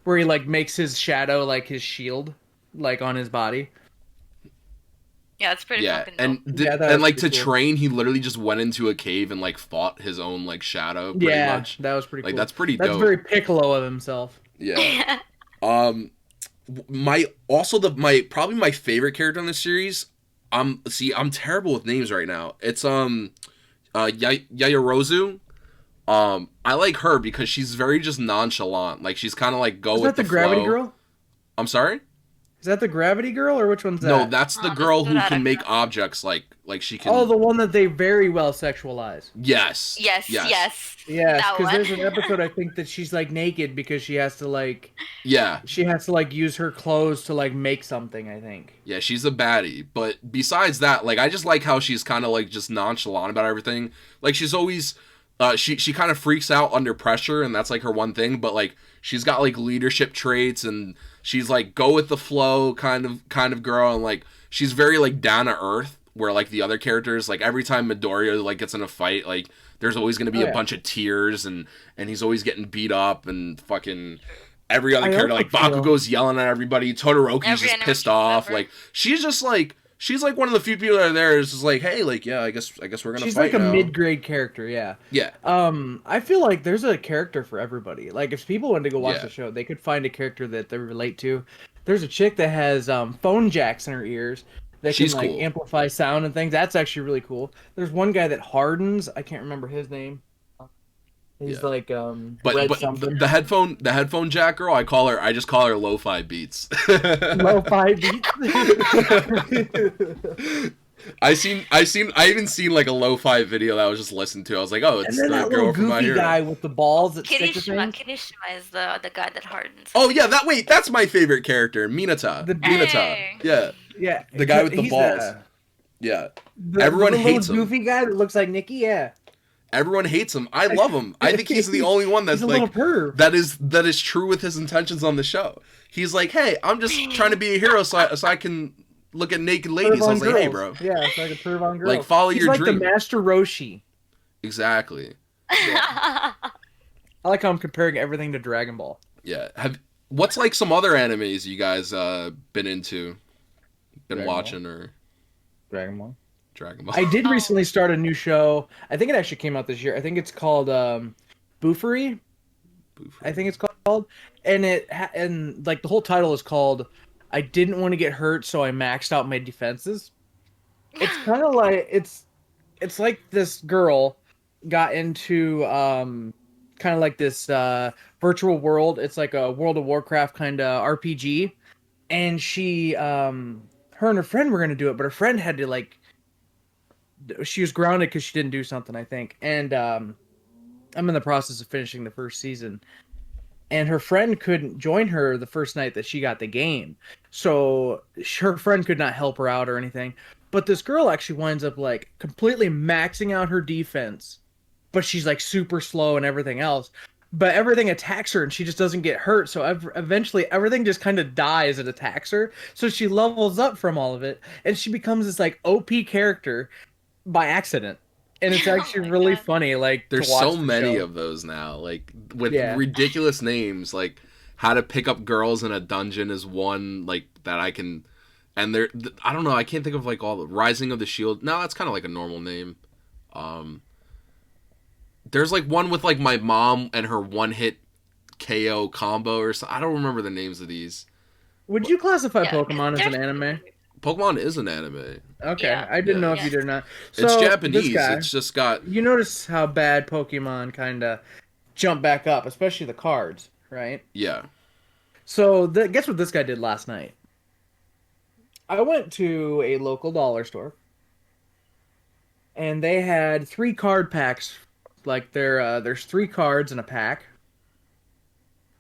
where he like makes his shadow like his shield, like on his body. Yeah, it's pretty fucking dope. And like to train, he literally just went into a cave and like fought his own like shadow. Pretty much. That was pretty cool. Like, that's pretty dope. That's very Piccolo of himself. Yeah. Probably my favorite character in the series. I'm terrible with names right now. It's Yayarozu. I like her because she's very just nonchalant. Like, she's kind of like go with the flow. Is that the Gravity Girl? I'm sorry? Is that the Gravity Girl, or which one's that? No, that's the girl who can make objects like she can. Oh, the one that they very well sexualize. Yes. Yeah, because there's an episode, I think, that she's like naked because she has to like. Yeah. She has to like use her clothes to like make something, I think. Yeah, she's a baddie. But besides that, like, I just like how she's kind of like just nonchalant about everything. Like, she's always. She kind of freaks out under pressure, and that's like her one thing, but like she's got like leadership traits, and she's like go with the flow kind of girl, and like she's very like down to earth, where like the other characters, like every time Midoriya like gets in a fight, like there's always going to be a bunch of tears, and he's always getting beat up, and fucking every other character, like Bakugo's yelling at everybody, Todoroki's just pissed off, like she's like one of the few people that are there is just like, hey, like, yeah, I guess we're gonna fight now. She's like a mid-grade character, yeah. Yeah. I feel like there's a character for everybody. Like, if people wanted to go watch the show, they could find a character that they relate to. There's a chick that has phone jacks in her ears that can like amplify sound and things. That's actually really cool. There's one guy that hardens. I can't remember his name. He's like but the headphone jack girl, I just call her lo-fi beats. Lo-fi beats. I even seen like a lo-fi video that I was just listening to. I was like, oh, it's the girl from My Hero. Guy with the balls that Kirishima is the guy that hardens. Oh yeah, that's my favorite character, Minata. Minata. Yeah. The guy with the balls. Everyone hates him. Goofy guy that looks like Nicky, yeah. Everyone hates him. I love him. I think he's the only one that's like that is true with his intentions on the show. He's like, hey, I'm just trying to be a hero so I can look at naked ladies. I was like, hey, bro. Yeah, so I can perv on girls. Like, follow your dream. He's like the Master Roshi. Exactly. Yeah. I like how I'm comparing everything to Dragon Ball. Yeah. What's like some other animes you guys been into? Been watching or Dragon Ball. Dragon Ball. I did recently start a new show. I think it actually came out this year. I think it's called Boofery. I think it's called, and like the whole title is called "I didn't want to get hurt, so I maxed out my defenses." It's kind of like it's like this girl got into kind of like this virtual world. It's like a World of Warcraft kind of RPG, and her and her friend were gonna do it, but her friend had to like, she was grounded because she didn't do something, I think. And I'm in the process of finishing the first season, and her friend couldn't join her the first night that she got the game, so her friend could not help her out or anything. But this girl actually winds up like completely maxing out her defense, but she's like super slow and everything else. But everything attacks her and she just doesn't get hurt. So eventually everything just kind of dies and attacks her. So she levels up from all of it and she becomes this like OP character by accident. And it's Oh actually my really god. funny, like to There's watch so the many show. of those now, like with Yeah. ridiculous names, like how to pick up girls in a dungeon is one like that I can, and I don't know, I can't think of like all the Rising of the Shield. No, that's kind of like a normal name. Um, there's like one with like my mom and her one hit KO combo or something. I don't remember the names of these. Would you classify Yeah, 'cause Pokemon as an there's anime? Pokemon is an anime. Okay, yeah, I didn't know if Yeah, you yes. did or not. it's So this Japanese. guy, It's just got you notice how bad Pokemon kind of jump back up, especially the cards, right? yeah. So guess what this guy did last night? I went to a local dollar store and they had 3 card packs. Like there's 3 cards in a pack,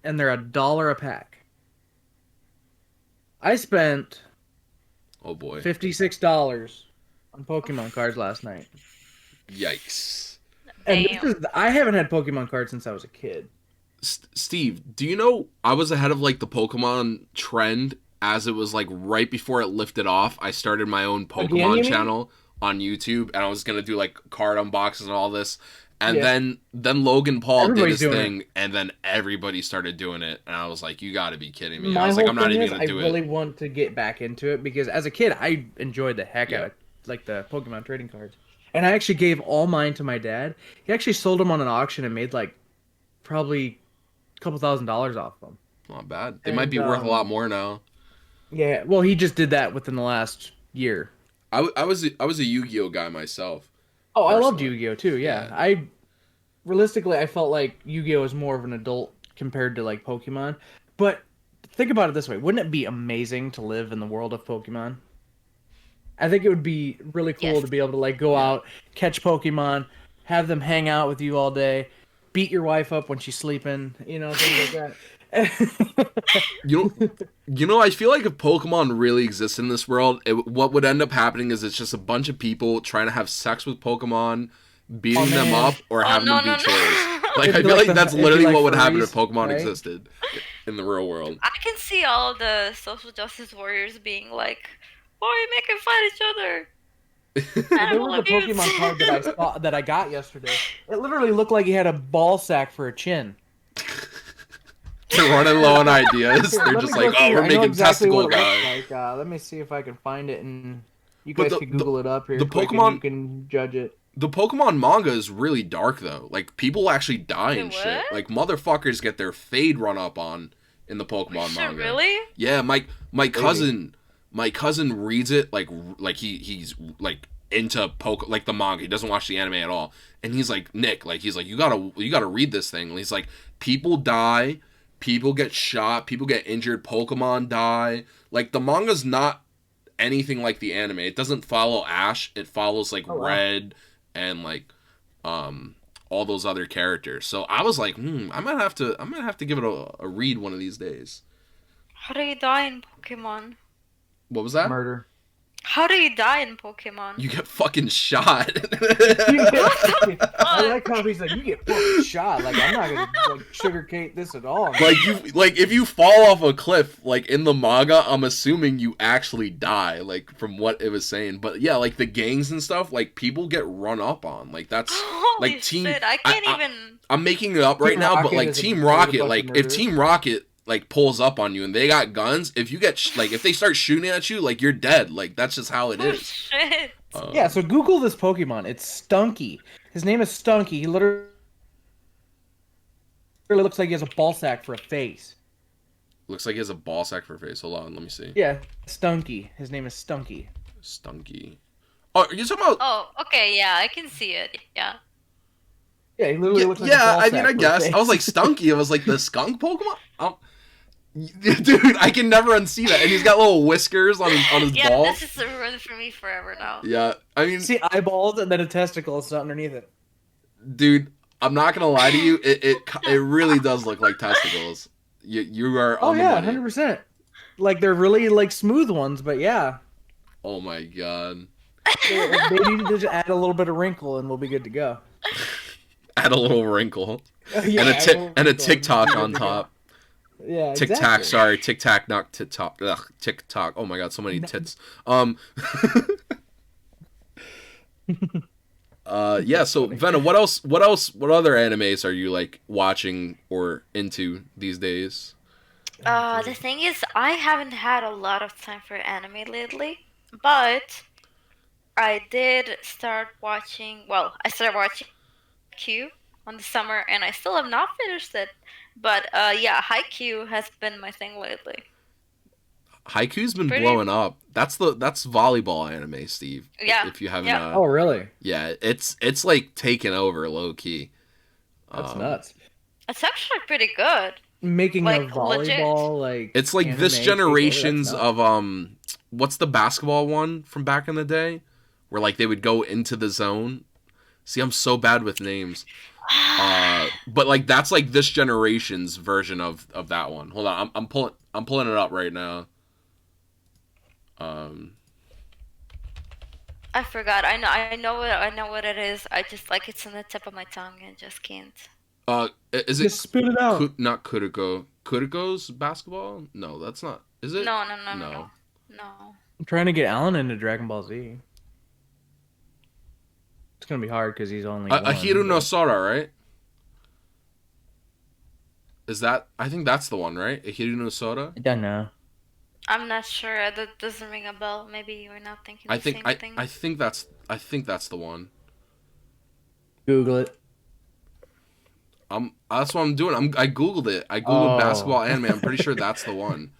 and they're $1 a pack. I spent Oh boy. $56 on Pokemon cards last night. Yikes. And Damn. I haven't had Pokemon cards since I was a kid. Steve, do you know I was ahead of like the Pokemon trend as it was like right before it lifted off? I started my own Again, you Pokemon mean? channel on YouTube and I was gonna do like card unboxes and all this. And Yeah. then Logan Paul Everybody's did his doing thing and then everybody started doing it and I was like, you gotta be kidding me. I My was like, whole I'm not thing even is, gonna I do really it. want to get back into it because as a kid, I enjoyed the heck out Yeah. of like the Pokemon trading cards, and I actually gave all mine to my dad. He actually sold them on an auction and made like probably a couple $1,000s off them. Not bad. They might be And worth a lot more now. yeah, well, he just did that within the last year. I was a Yu-Gi-Oh guy myself. Oh, I loved Personally. Yu-Gi-Oh too. Yeah, Yeah. I realistically I felt like Yu-Gi-Oh is more of an adult compared to like Pokemon. But think about it this way: wouldn't it be amazing to live in the world of Pokemon? I think it would be really cool Yes. to be able to like go out, catch Pokemon, have them hang out with you all day, beat your wife up when she's sleeping, things like that. I feel like if Pokemon really existed in this world, what would end up happening is it's just a bunch of people trying to have sex with Pokemon, beating Oh, them man. up, or Oh having no them no do chores. no. Like, It'd I be feel like like that's it'd be literally like what would happen if furries, Pokemon right? existed in the real world. I can see all the social justice warriors being like, "Why are you making fight each other?" There Animal was a abuse. Pokemon card that I saw that I got yesterday. It literally looked like he had a ball sack for a chin. They're running low on ideas. Here, They're let just me go like, oh, through. we're I know making exactly testicle what it looks guy. like. Let me see if I can find it, and you But guys can Google it up here the quick, Pokemon- and you can judge it. The Pokemon manga is really dark though. Like people actually die and Wait, shit. what? Like motherfuckers get their fade run up on in the Pokemon Shit, manga. really? Yeah, my cousin reads it like he's like into like the manga. He doesn't watch the anime at all. And he's like, Nick, like he's like, you gotta read this thing. And he's like, people die, people get shot, people get injured, Pokemon die. Like the manga's not anything like the anime. It doesn't follow Ash. It follows like Oh, wow. Red and like all those other characters. So I was like, I might have to give it a read one of these days. How do you die in Pokemon? What was that? Murder. How do you die in Pokemon? You get fucking shot. I like how he's like, you get fucking shot. Like I'm not gonna like sugarcoat this at all. like if you fall off a cliff like in the manga, I'm assuming you actually die, like from what it was saying. But yeah, like the gangs and stuff, like people get run up on. Like that's Holy like team shit! I can't even. I'm making it up right Team now, but Rocket like is a Team bunch Rocket, of like if murderers. Team Rocket like pulls up on you and they got guns, if you get like if they start shooting at you, like you're dead. Like that's just how it Oh is. shit! Yeah, so Google this Pokemon. It's Stunky. His name is Stunky. He literally looks like he has a ball sack for a face. Looks like he has a ball sack for a face. Hold on, let me see. Yeah, Stunky. His name is Stunky. Stunky. Oh, are you talking about? Oh, okay, yeah, I can see it. Yeah. Yeah, he literally Yeah, looks like a yeah. ball I mean, sack I for a guess I was like face. Stunky. I was like the skunk Pokemon. Dude, I can never unsee that. And he's got little whiskers on his Yeah, balls. this is a ruin for me forever now. Yeah, I mean, See eyeballs and then a testicle is underneath it. dude, I'm not gonna lie to you. It really does look like testicles. You are Oh on the yeah, money. 100%. Like they're really like smooth ones, but yeah, Oh my god. they need to just add a little bit of wrinkle and we'll be good to go. Add a little wrinkle Yeah, and a add little and a wrinkle and TikTok we'll be on good to go. top. Yeah, Tic Tac, exactly. sorry, Tic Tac, not TikTok. Ugh, TikTok. Oh my god, so many tits. Yeah. That's So funny. Venom, what else? What other animes are you like watching or into these days? The thing is, I haven't had a lot of time for anime lately, but I did start watching. Well, I started watching Q on the summer, and I still have not finished it. But yeah, Haikyuu has been my thing lately. Haiku's been Pretty, blowing up. That's volleyball anime, Steve. yeah, If you haven't, yeah. Oh really? yeah, it's like taking over low key. That's nuts. It's actually pretty good. Making a Like legit. volleyball like It's like anime this takeover, generation's that's nuts. of what's the basketball one from back in the day, where like they would go into the zone. See, I'm so bad with names. But like that's like this generation's version of that one. Hold on, I'm pulling it up right now. I forgot. I know what it is. I just like it's on the tip of my tongue and just can't. Is it Just spit it out. Not Kuriko? Kuriko's basketball? No, that's not. Is it? No, no, no, no, No. no, no. I'm trying to get Alan into Dragon Ball Z. It's gonna be hard because he's only one. Ahiru no but- Sora, right? Is that? I think that's the one, right? Ahiru no Sora. I don't know. I'm not sure. That doesn't ring a bell. Maybe you're not thinking I the think same thing. I think that's the one. Google it. That's what I'm doing. I googled it. I googled Oh. basketball anime. I'm pretty sure that's the one.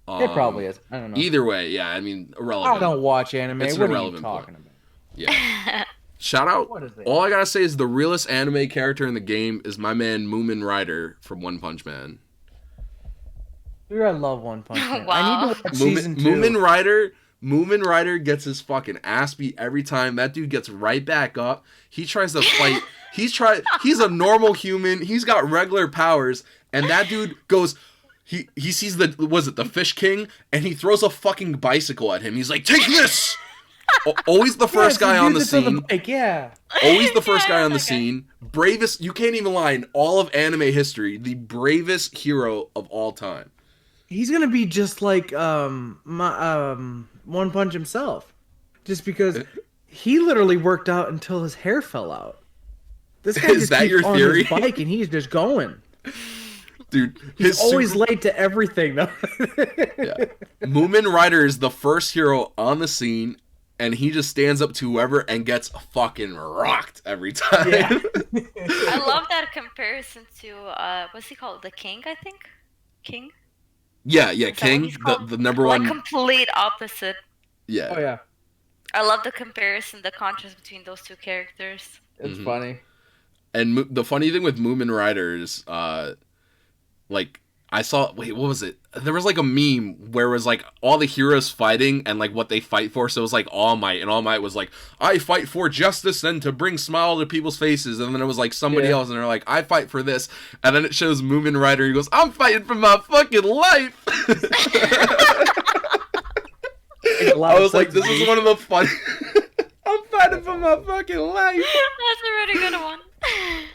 It probably is. I don't know. Either way, yeah. I mean, irrelevant. I don't watch anime. It's an What are you irrelevant talking point. about? Yeah. Shout out. What is it? All I gotta say is the realest anime character in the game is my man Moomin Rider from One Punch Man. Dude, I love One Punch Man. I Wow. need to watch season 2. Moomin Rider gets his fucking ass beat every time. That dude gets right back up. He tries to fight. He's a normal human. He's got regular powers, and that dude goes. He sees the Fish King, and he throws a fucking bicycle at him. He's like, "Take this!" Always the first guy on the scene. Yeah. Always the first guy on the Okay. scene. Bravest. You can't even lie. In all of anime history, the bravest hero of all time. He's gonna be just like One Punch himself, just because he literally worked out until his hair fell out. This guy Is just that keeps your on theory? his bike and he's just going. Dude, He's always super- late to everything though. Yeah. Moomin Rider is the first hero on the scene, and he just stands up to whoever and gets fucking rocked every time. Yeah. I love that comparison to what's he called? The King, I think. King. yeah, Is that what King, he's called? the number Like one. complete opposite. Yeah. Oh yeah, I love the comparison, the contrast between those two characters. it's Mhm. funny. And the funny thing with Moomin Rider is, like, I saw. Wait, what was it? There was like a meme where it was like all the heroes fighting and like what they fight for. So it was like All Might, and All Might was like, "I fight for justice and to bring smile to people's faces." And then it was like somebody Yeah. else, and they're like, "I fight for this." And then it shows Moomin Rider. He goes, "I'm fighting for my fucking life." I was like, "This is one of the fun." I'm fighting for my fucking life. That's a really good one.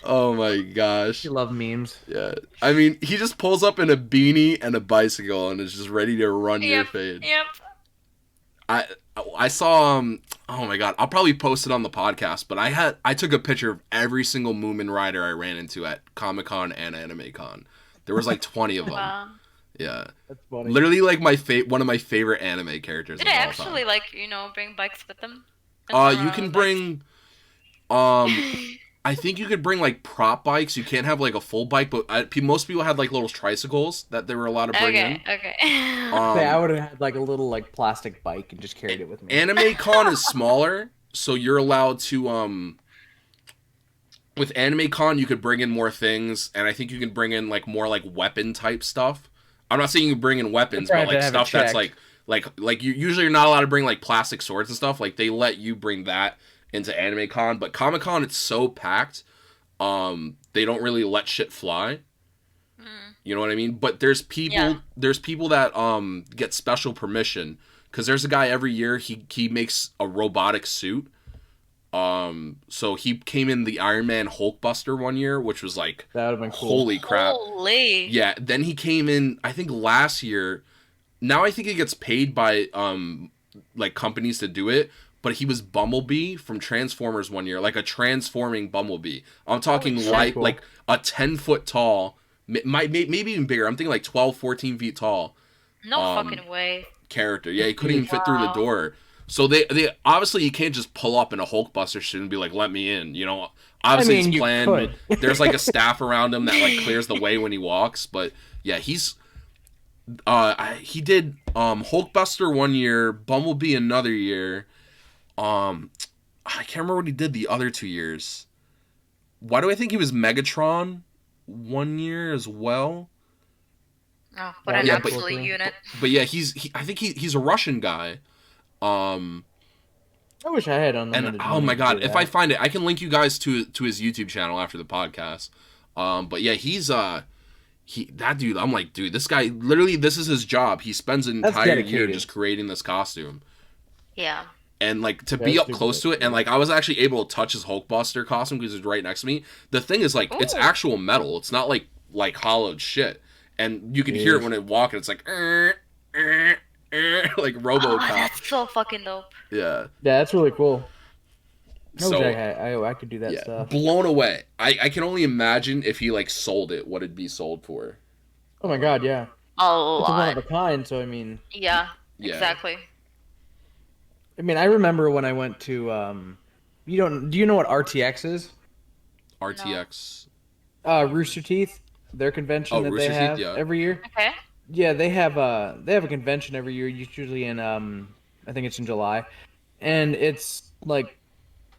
Oh my gosh. You love memes. Yeah, I mean, he just pulls up in a beanie and a bicycle and is just ready to run your Yep. fade. Yep. I saw oh my god, I'll probably post it on the podcast, but I took a picture of every single Moomin Rider I ran into at Comic-Con and Anime Con. There was like 20 of them. Wow. Yeah. That's funny. Literally like one of my favorite anime characters Did of I all actually time. bring bikes with them? You can bring I think you could bring like prop bikes. You can't have like a full bike, but most people had like little tricycles that they were allowed to bring in. Okay. I would have had like a little like plastic bike and just carried it with me. Anime Con is smaller, so you're allowed to with Anime Con, you could bring in more things, and I think you can bring in like more like weapon type stuff. I'm not saying you bring in weapons, but like stuff that's like you usually you're not allowed to bring like plastic swords and stuff. Like they let you bring that into Anime Con, but Comic Con it's so packed. They don't really let shit fly. You know what I mean? But there's people that get special permission because there's a guy every year he makes a robotic suit. So he came in the Iron Man Hulkbuster one year, which was like that would have been cool. Holy crap! Holy. Yeah. Then he came in. I think last year. Now I think he gets paid by like companies to do it. But he was Bumblebee from Transformers one year, like a transforming Bumblebee. I'm talking like a 10-foot tall, maybe even bigger. I'm thinking like 12, 14 feet tall. No fucking way. Character. Yeah, he couldn't even fit through the door. So they obviously you can't just pull up in a Hulkbuster suit and be like, let me in. You know, obviously it's planned. There's like a staff around him that like clears the way when he walks. But yeah, he did Hulkbuster one year, Bumblebee another year. I can't remember what he did the other 2 years. Why do I think he was Megatron one year as well? Oh, what an absolute unit. But yeah, I think he's a Russian guy. I wish I had unlimited. And oh my god, if I find it, I can link you guys to his YouTube channel after the podcast. But yeah, that dude. I'm like, dude, this guy literally this is his job. He spends an entire year just creating this costume. Yeah. And like to be up close to it, and like I was actually able to touch his Hulkbuster costume because it was right next to me. The thing is like it's actual metal. It's not like hollowed shit. And you can hear it when it walks. It's like like RoboCop. Oh, that's so fucking dope. Yeah. Yeah, that's really cool. So I could do that stuff. Blown away. I can only imagine if he like sold it, what it'd be sold for. Oh my god, yeah. A lot. It's a one of a kind, so I mean. Yeah. Exactly. I mean, I remember when I went to do you know what RTX is? RTX. Rooster Teeth, their convention that they have every year. Okay. Yeah, they have a convention every year. Usually in I think it's in July, and it's like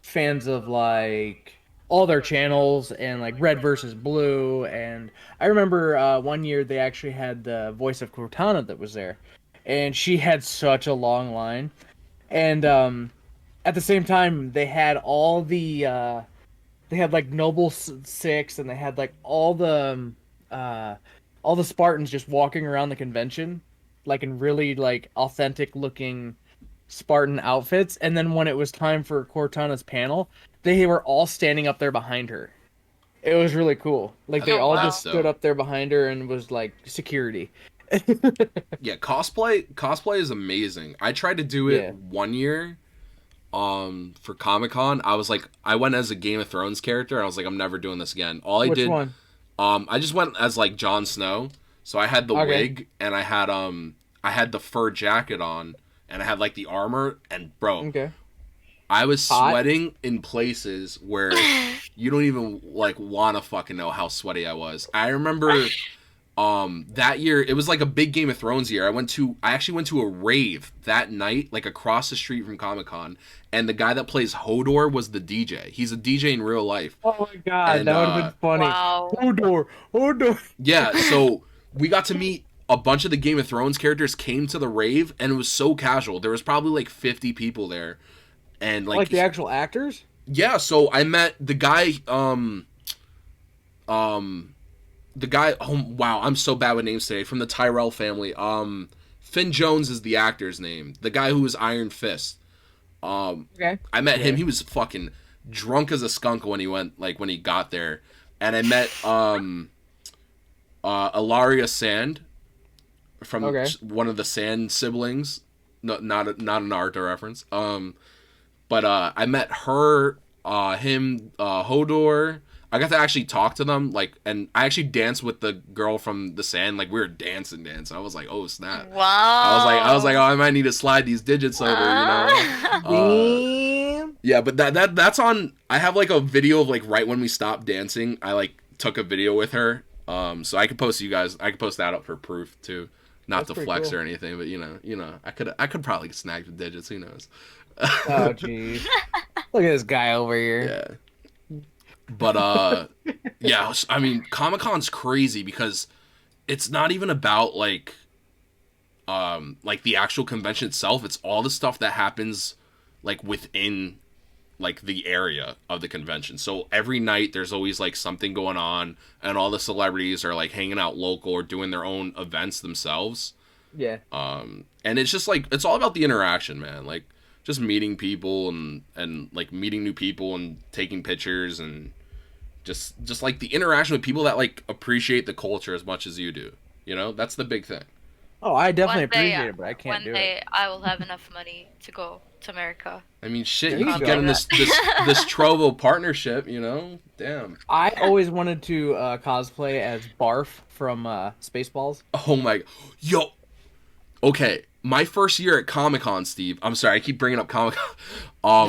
fans of like all their channels and like Red versus Blue. And I remember one year they actually had the voice of Cortana that was there, and she had such a long line. And at the same time, they had all the they had like Noble Six, and they had like all the Spartans just walking around the convention, like in really like authentic looking Spartan outfits. And then when it was time for Cortana's panel, they were all standing up there behind her. It was really cool. Like they all just stood up there behind her and was like security. Yeah, cosplay is amazing. I tried to do it one year for Comic-Con. I went as a Game of Thrones character, and I was like, I'm never doing this again. Which one? I just went as like Jon Snow. So I had the wig, and I had the fur jacket on, and I had like the armor, and bro, I was sweating in places where you don't even like want to fucking know how sweaty I was. I remember that year it was like a big Game of Thrones year. I actually went to a rave that night, like across the street from Comic-Con, and the guy that plays Hodor was the DJ. He's a DJ in real life. Oh my god, and, that would have been funny. Wow. Hodor. Yeah, so we got to meet a bunch of the Game of Thrones characters came to the rave, and it was so casual. There was probably like 50 people there. And like the actual actors? Yeah, so I met the guy oh wow, I'm so bad with names today, from the Tyrell family. Finn Jones is the actor's name. The guy who was Iron Fist. I met him. He was fucking drunk as a skunk when he got there. And I met Ilaria Sand from one of the Sand siblings. No, not an Naruto reference. But I met her, him, Hodor. I got to actually talk to them, like, and I actually danced with the girl from the Sand. Like, we were dancing. I was like, oh snap! Wow. I was like, oh, I might need to slide these digits over, you know. Yeah, but that's on. I have like a video of like right when we stopped dancing. I like took a video with her. So I could post that up for proof too, not to flex or anything, but you know, I could probably snag the digits. Who knows? Oh jeez, look at this guy over here. Yeah. But yeah, I mean, Comic-Con's crazy because it's not even about like the actual convention itself. It's all the stuff that happens like within like the area of the convention. So every night there's always like something going on, and all the celebrities are like hanging out local or doing their own events themselves. Yeah. And it's just like it's all about the interaction, man. Like just meeting people and like meeting new people and taking pictures and just like the interaction with people that like appreciate the culture as much as you do. You know, that's the big thing. Oh, I definitely One day, appreciate it, but I can't one do day it. I will have enough money to go to America. I mean, shit, There you you keep go. getting this Trovo partnership, you know? Damn. I always wanted to cosplay as Barf from Spaceballs. Oh my, yo. Okay, my first year at Comic Con, Steve. I'm sorry, I keep bringing up Comic Con.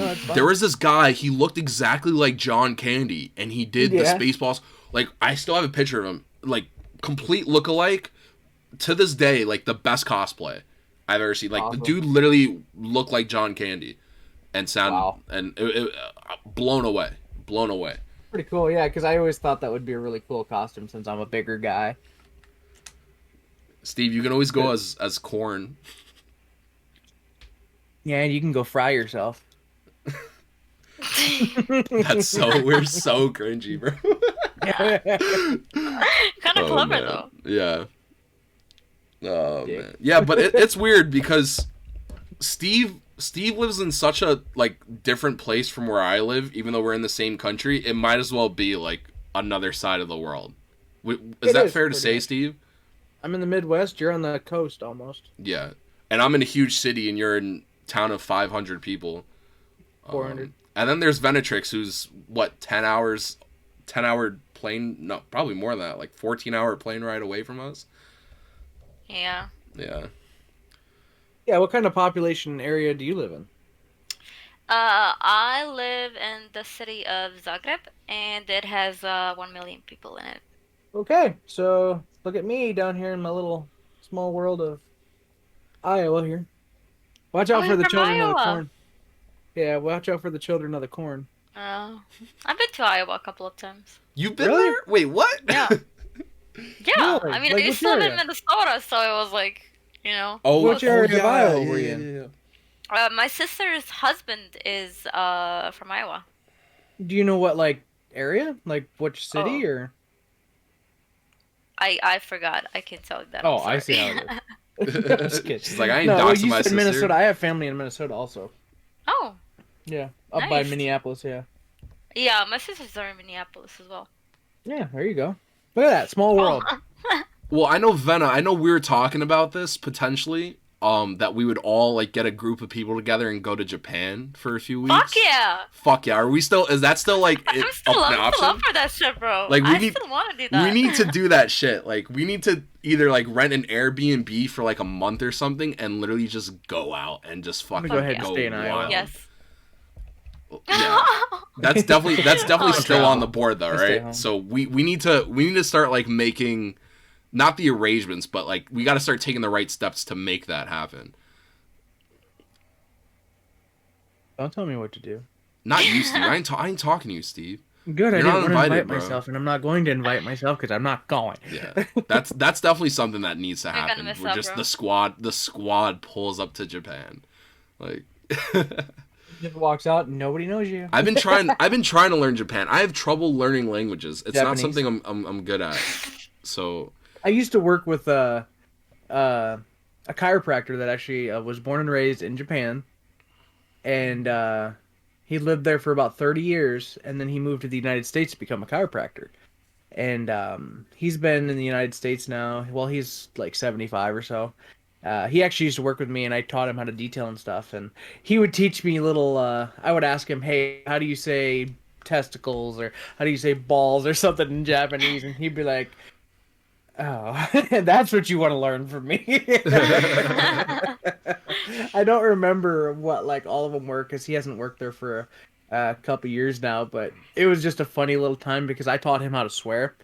No, it's fine. There was this guy. He looked exactly like John Candy, and he did the Yeah. Spaceballs. Like, I still have a picture of him, like complete look-alike. To this day, like the best cosplay I've ever seen. Like Awesome. the dude literally looked like John Candy, and sound Wow. and blown away, blown away. Pretty cool, yeah, because I always thought that would be a really cool costume since I'm a bigger guy. Steve, you can always go as Corn. Yeah, and you can go fry yourself. That's so we're so cringy, bro. Kind of Oh, clever man. though. Yeah. Oh Dick. man. Yeah, but it's weird because Steve lives in such a like different place from where I live, even though we're in the same country. It might as well be like another side of the world. Is It that is, fair to pretty say, much. Steve? I'm in the Midwest. You're on the coast almost. Yeah. And I'm in a huge city, and you're in a town of 500 people. 400. And then there's Venattrix, who's what 10-hour plane? No, probably more than that. Like 14-hour plane ride away from us. Yeah. Yeah. Yeah, what kind of population area do you live in? I live in the city of Zagreb, and it has 1 million people in it. Okay, so look at me down here in my little small world of Iowa here. Watch Oh, out for you're the from children of the Iowa. corn. Yeah, watch out for the children of the corn. I've been to Iowa a couple of times. You've been Really? there? Wait, what? Yeah. Yeah, Really? I mean, Like, I which used to live in area? Minnesota, so it was like, you know. Oh, Which oh, area of yeah, Iowa yeah, were you yeah, in? yeah. My sister's husband is from Iowa. Do you know what like area? Like which city Oh. or? I forgot. I can tell you that. Oh, I'm I see sorry. how it is. I'm just kidding. She's like, I ain't No, well, doxing you my said sister. Minnesota. I have family in Minnesota also. Oh, Yeah, up by Nice. Minneapolis. Yeah. yeah, my sisters are in Minneapolis as well. Yeah, there you go. Look at that small world. Well, I know Venna. I know we were talking about this potentially. That we would all like get a group of people together and go to Japan for a few weeks. Fuck yeah! Fuck yeah! Are we still? Is that still like I'm an still option? up for that shit, bro. Like, we I need- still want to do that. We need to do that shit. Like, we need to either like rent an Airbnb for like a month or something, and literally just go out and just fucking go ahead and Fuck stay in Iowa. wild. Yes. Yeah. That's definitely Oh, still no. on the board though, I stay right? home. So we need to start like making not the arrangements, but like we got to start taking the right steps to make that happen. Don't tell me what to do. Not you, Steve. I ain't talking to you, Steve. Good, I You're didn't not want to invited, invite bro. myself, and I'm not going to invite myself because I'm not going. Yeah, that's definitely something that needs to You're gonna happen. miss Where out, just bro. the squad pulls up to Japan, like. Just walks out and nobody knows you. I've been trying to learn Japan. I have trouble learning languages. It's Japanese. not something I'm good at. So I used to work with a chiropractor that actually was born and raised in Japan, and he lived there for about 30 years, and then he moved to the United States to become a chiropractor. And he's been in the United States now. Well, he's like 75 or so. He actually used to work with me, and I taught him how to detail and stuff. And he would teach me little. I would ask him, "Hey, how do you say testicles?" or "How do you say balls?" or something in Japanese, and he'd be like, "Oh, that's what you want to learn from me." I don't remember what like all of them were because he hasn't worked there for a couple years now. But it was just a funny little time because I taught him how to swear.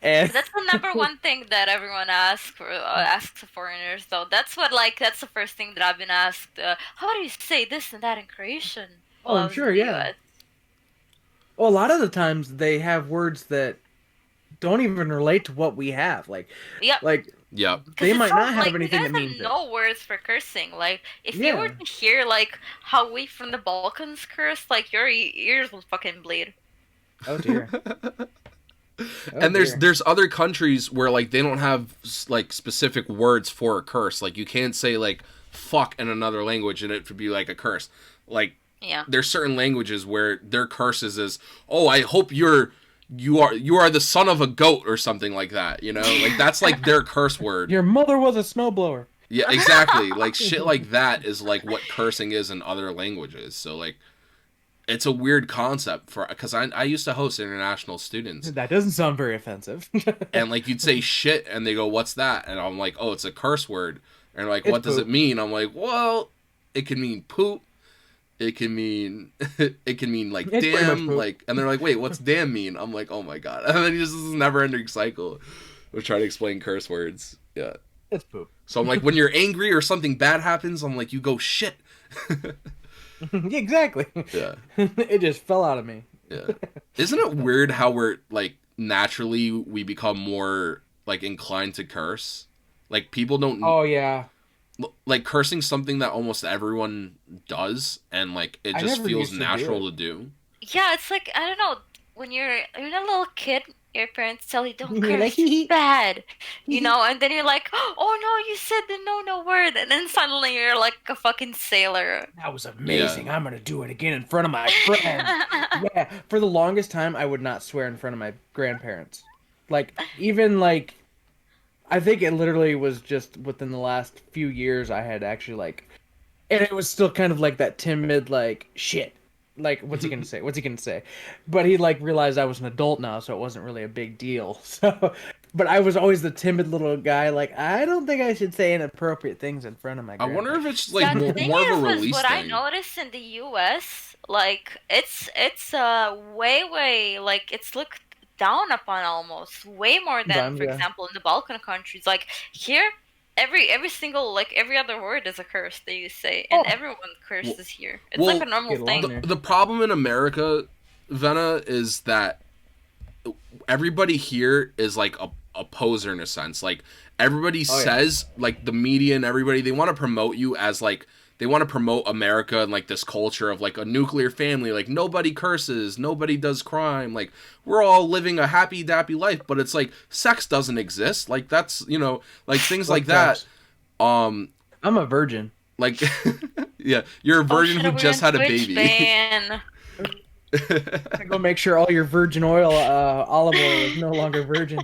And That's the number one thing that everyone asks foreigners, though. That's the first thing that I've been asked. How do you say this and that in Croatian? Oh, I'm I was sure, in the yeah. US. Well, a lot of the times they have words that don't even relate to what we have. Yep. Like Yep. Because they it's might so not have like you anything guys that means have this. no words for cursing. Like if you were Yeah. to hear like how we from the Balkans curse, like your ears will fucking bleed. Oh dear. Oh And dear. there's other countries where like they don't have like specific words for a curse. Like you can't say like fuck in another language and it would be like a curse. Like Yeah. there's certain languages where their curses is, oh, I hope you are the son of a goat or something like that, you know? Like that's like their curse word. Your mother was a snowblower. Yeah, exactly. Like shit like that is like what cursing is in other languages. So like it's a weird concept for because I used to host international students. That doesn't sound very offensive. And like you'd say shit and they go, what's that? And I'm like, oh, it's a curse word. And they're like, It's what does it poop. mean? I'm like, well, it can mean poop. It can mean it can mean like It's pretty much damn, poop. like, and they're like, wait, what's damn mean? I'm like, oh my god. And then just this never ending cycle of trying to explain curse words. Yeah. It's poop. So I'm like, when you're angry or something bad happens, I'm like, you go shit. Yeah, exactly. Yeah. It just fell out of me. Yeah. Isn't it weird how we're like naturally we become more like inclined to curse? Like people don't Oh yeah. like cursing something that almost everyone does and like it I just never feels used to do natural it. to do. Yeah, it's like I don't know. When you're a little kid, your parents tell you don't You're like, curse, it's bad, and then you're like, oh no, you said the no word, and then suddenly you're like a fucking sailor. that was Yeah. amazing. I'm gonna do it again in front of my friends. Yeah. For the longest time, I would not swear in front of my grandparents. Like even like, I think it literally was just within the last few years I had actually like, and it was still kind of like that timid like shit. Like what's he gonna say? What's he gonna say? But he like realized I was an adult now, so it wasn't really a big deal. So, but I was always the timid little guy. Like I don't think I should say inappropriate things in front of my I wonder if grandparents. it's like Yeah, the thing more of a is, was release what I thing. noticed in the U.S. Like it's way like it's looked down upon almost way more than, Sometimes, for yeah. example, in the Balkan countries. Like here, every single like every other word is a curse that you say, and Oh. everyone curses here. It's well, like a normal Get along thing. there. The problem in America, Venna, is that everybody here is like a poser in a sense. Like everybody Oh, yeah. says, like the media and everybody, they want to promote you as like they want to promote America and like this culture of like a nuclear family. Like nobody curses, nobody does crime. Like we're all living a happy dappy life. But it's like sex doesn't exist. Like that's like things like that. Sex. Um, I'm a virgin. like yeah, you're a Oh virgin shit, who are we just on had a Twitch baby. ban? Go make sure all your virgin oil, olive oil, is no longer virgin.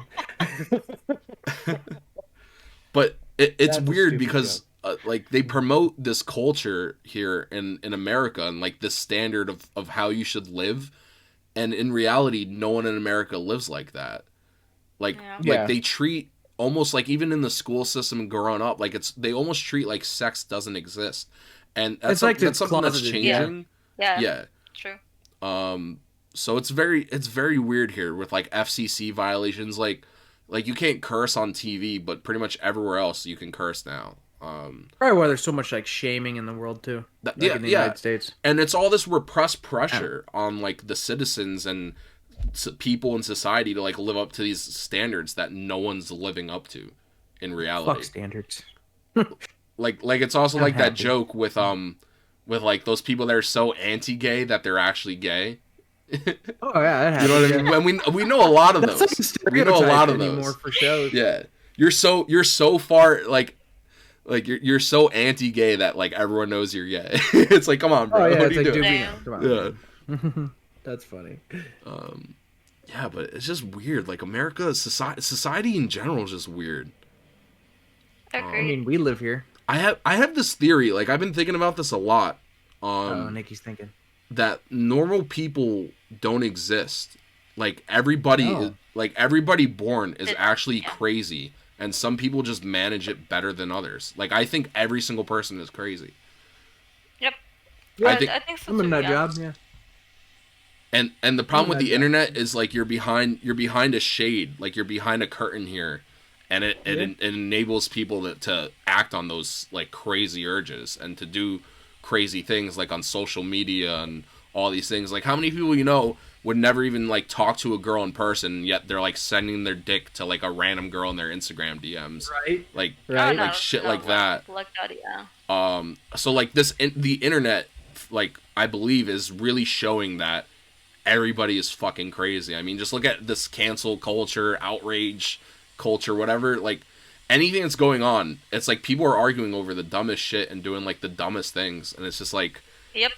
But it's That's a weird stupid because like they promote this culture here in America and like this standard of how you should live, and in reality, no one in America lives like that. Like Yeah. Yeah. like they treat almost like even in the school system growing up, like they almost treat like sex doesn't exist, and that's It's like that's it's something that's closeted, yeah. changing. Yeah, Yeah. true. So it's very weird here with like FCC violations. Like you can't curse on TV, but pretty much everywhere else you can curse now. Probably why there's so much like shaming in the world too. Like Yeah, in the yeah. United States. And it's all this repressed pressure on like the citizens and people in society to like live up to these standards that no one's living up to in reality. Fuck standards. Like it's also I'm like that happy. joke with like those people that are so anti-gay that they're actually gay. Oh yeah, that You know happens. what I mean? And we know a lot of That's those. like a We know a lot of stereotype anymore those. for shows. Yeah. You're so far like you're so anti-gay that like everyone knows you're gay. It's like, come on, bro. Oh yeah, What it's are you like, dude, doing? we know. Come on. Yeah. That's funny. Yeah, but it's just weird. Like America, society in general is just weird. I Agreed. mean, we live here. I have this theory. Like I've been thinking about this a lot. Oh, Nikki's thinking. That normal people don't exist. Like everybody, No. everybody born is It- actually yeah. crazy, and some people just manage it better than others. Like I think every single person is crazy. Yep. Yeah, I think- I think so I'm too. in that Yeah. job. Yeah. And the problem with the Yeah. internet is like you're behind a shade, like you're behind a curtain here, and it enables people to act on those like crazy urges and to do crazy things like on social media and all these things. Like how many people would never even like talk to a girl in person, yet they're like sending their dick to like a random girl in their Instagram DMs, Right. like Right. like shit like that. Like that, yeah. So like the internet, like I believe, is really showing that everybody is fucking crazy. I mean, just look at this cancel culture, outrage culture, whatever. Like anything that's going on, it's like people are arguing over the dumbest shit and doing like the dumbest things, and it's just like, Yep.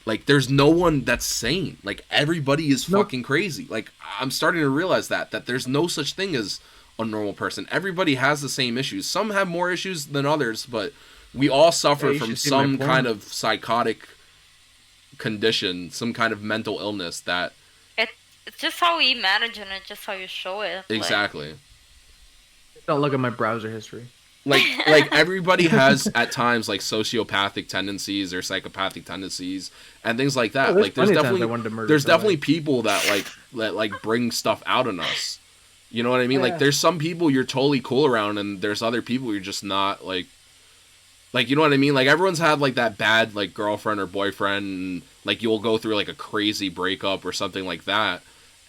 like there's no one that's sane. Like everybody is fucking crazy. Like I'm starting to realize that there's no such thing as a normal person. Everybody has the same issues. Some have more issues than others, but we all suffer from some kind of psychotic condition, some kind of mental illness that it's just how we manage it, and it's just how you show it. exactly. Don't look at my browser history. Like everybody has at times like sociopathic tendencies or psychopathic tendencies and things like that. Like there's definitely people that like bring stuff out in us. You know what I mean? Yeah. Like there's some people you're totally cool around, and there's other people you're just not like you know what I mean? Like everyone's had like that bad like girlfriend or boyfriend, and like you'll go through like a crazy breakup or something like that,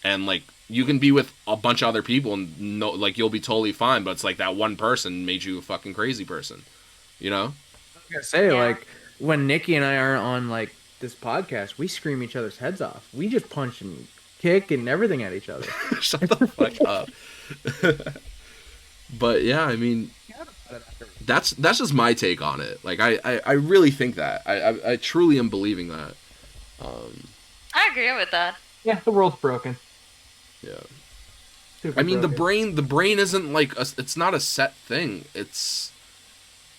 and like you can be with a bunch of other people and no, like you'll be totally fine, but it's like that one person made you a fucking crazy person, you know? I was gonna say, like when Nikki and I are on like this podcast, we scream each other's heads off. We just punch and kick and everything at each other. Shut the fuck up. But yeah, I mean, that's just my take on it. Like I really think that I truly am believing that. I agree with that. Yeah, the world's broken. Yeah. Super I mean, broken. the brain isn't like it's not a set thing. It's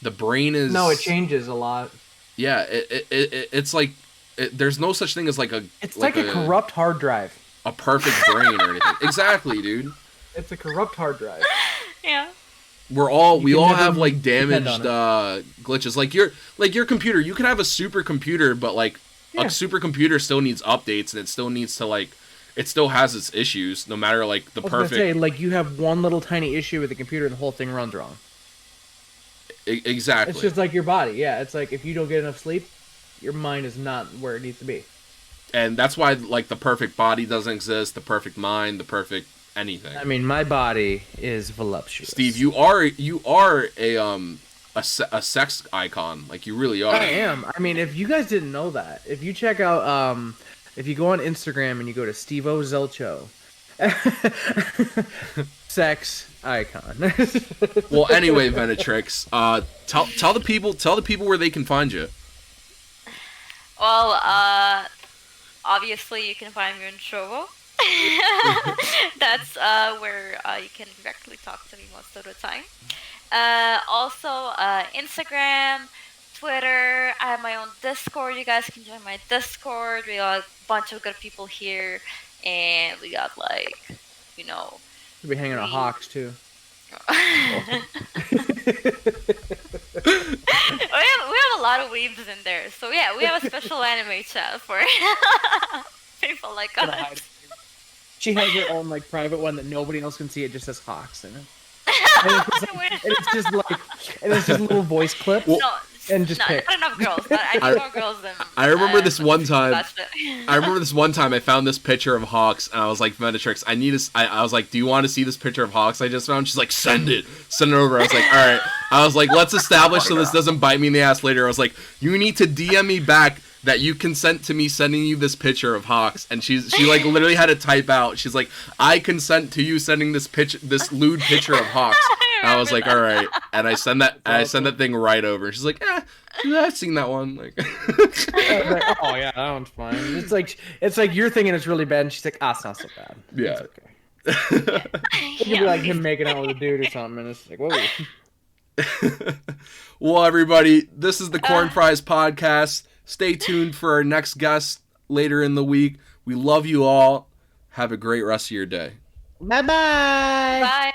the brain is. No, it changes a lot. Yeah, it's like there's no such thing as like a. It's like a corrupt hard drive. A perfect brain or anything. Exactly, dude. It's a corrupt hard drive. Yeah. We all have like damaged glitches. Like your computer, you can have a supercomputer, but like a supercomputer still needs updates, and it still needs to like. It still has its issues, no matter like the perfect. Say, like you have one little tiny issue with the computer, and the whole thing runs wrong. Exactly. It's just like your body. Yeah, it's like if you don't get enough sleep, your mind is not where it needs to be. And that's why like the perfect body doesn't exist, the perfect mind, the perfect anything. I mean, my body is voluptuous. Steve, you are a sex icon. Like you really are. I am. I mean, if you guys didn't know that, if you check out if you go on Instagram and you go to Steveozilcho, sex icon. Well, anyway, Venattrix, tell the people where they can find you. Well, obviously you can find me on Trovo. That's where you can directly talk to me most of the time. Also, Instagram, Twitter. I have my own Discord. You guys can join my Discord. We got a bunch of good people here, and we got like, We'll be hanging out Hawks too. we have a lot of weebs in there. So yeah, we have a special anime chat for people like us. She has her own like private one that nobody else can see. It just says Hawks in it. And it's just little voice clips. No, and just not enough girls. But I need more girls than. I remember this one time. I remember this one time I found this picture of Hawks, and I was like, Venattrix, I was like, do you want to see this picture of Hawks I just found? She's like, send it over. I was like, all right. I was like, let's establish so this doesn't bite me in the ass later. I was like, you need to DM me back that you consent to me sending you this picture of Hawks. And she like literally had to type out. She's like, I consent to you sending this lewd picture of Hawks. And I was like, all right. And I send that thing right over. She's like, I've seen that one. Like, oh yeah, that one's fine. It's like you're thinking it's really bad, and she's like, it's not so bad. Yeah. It's okay. It could be like him making out with a dude or something, and it's like, whoa. Well, everybody, this is the Cornfries podcast. Stay tuned for our next guest later in the week. We love you all. Have a great rest of your day. Bye-bye. Bye.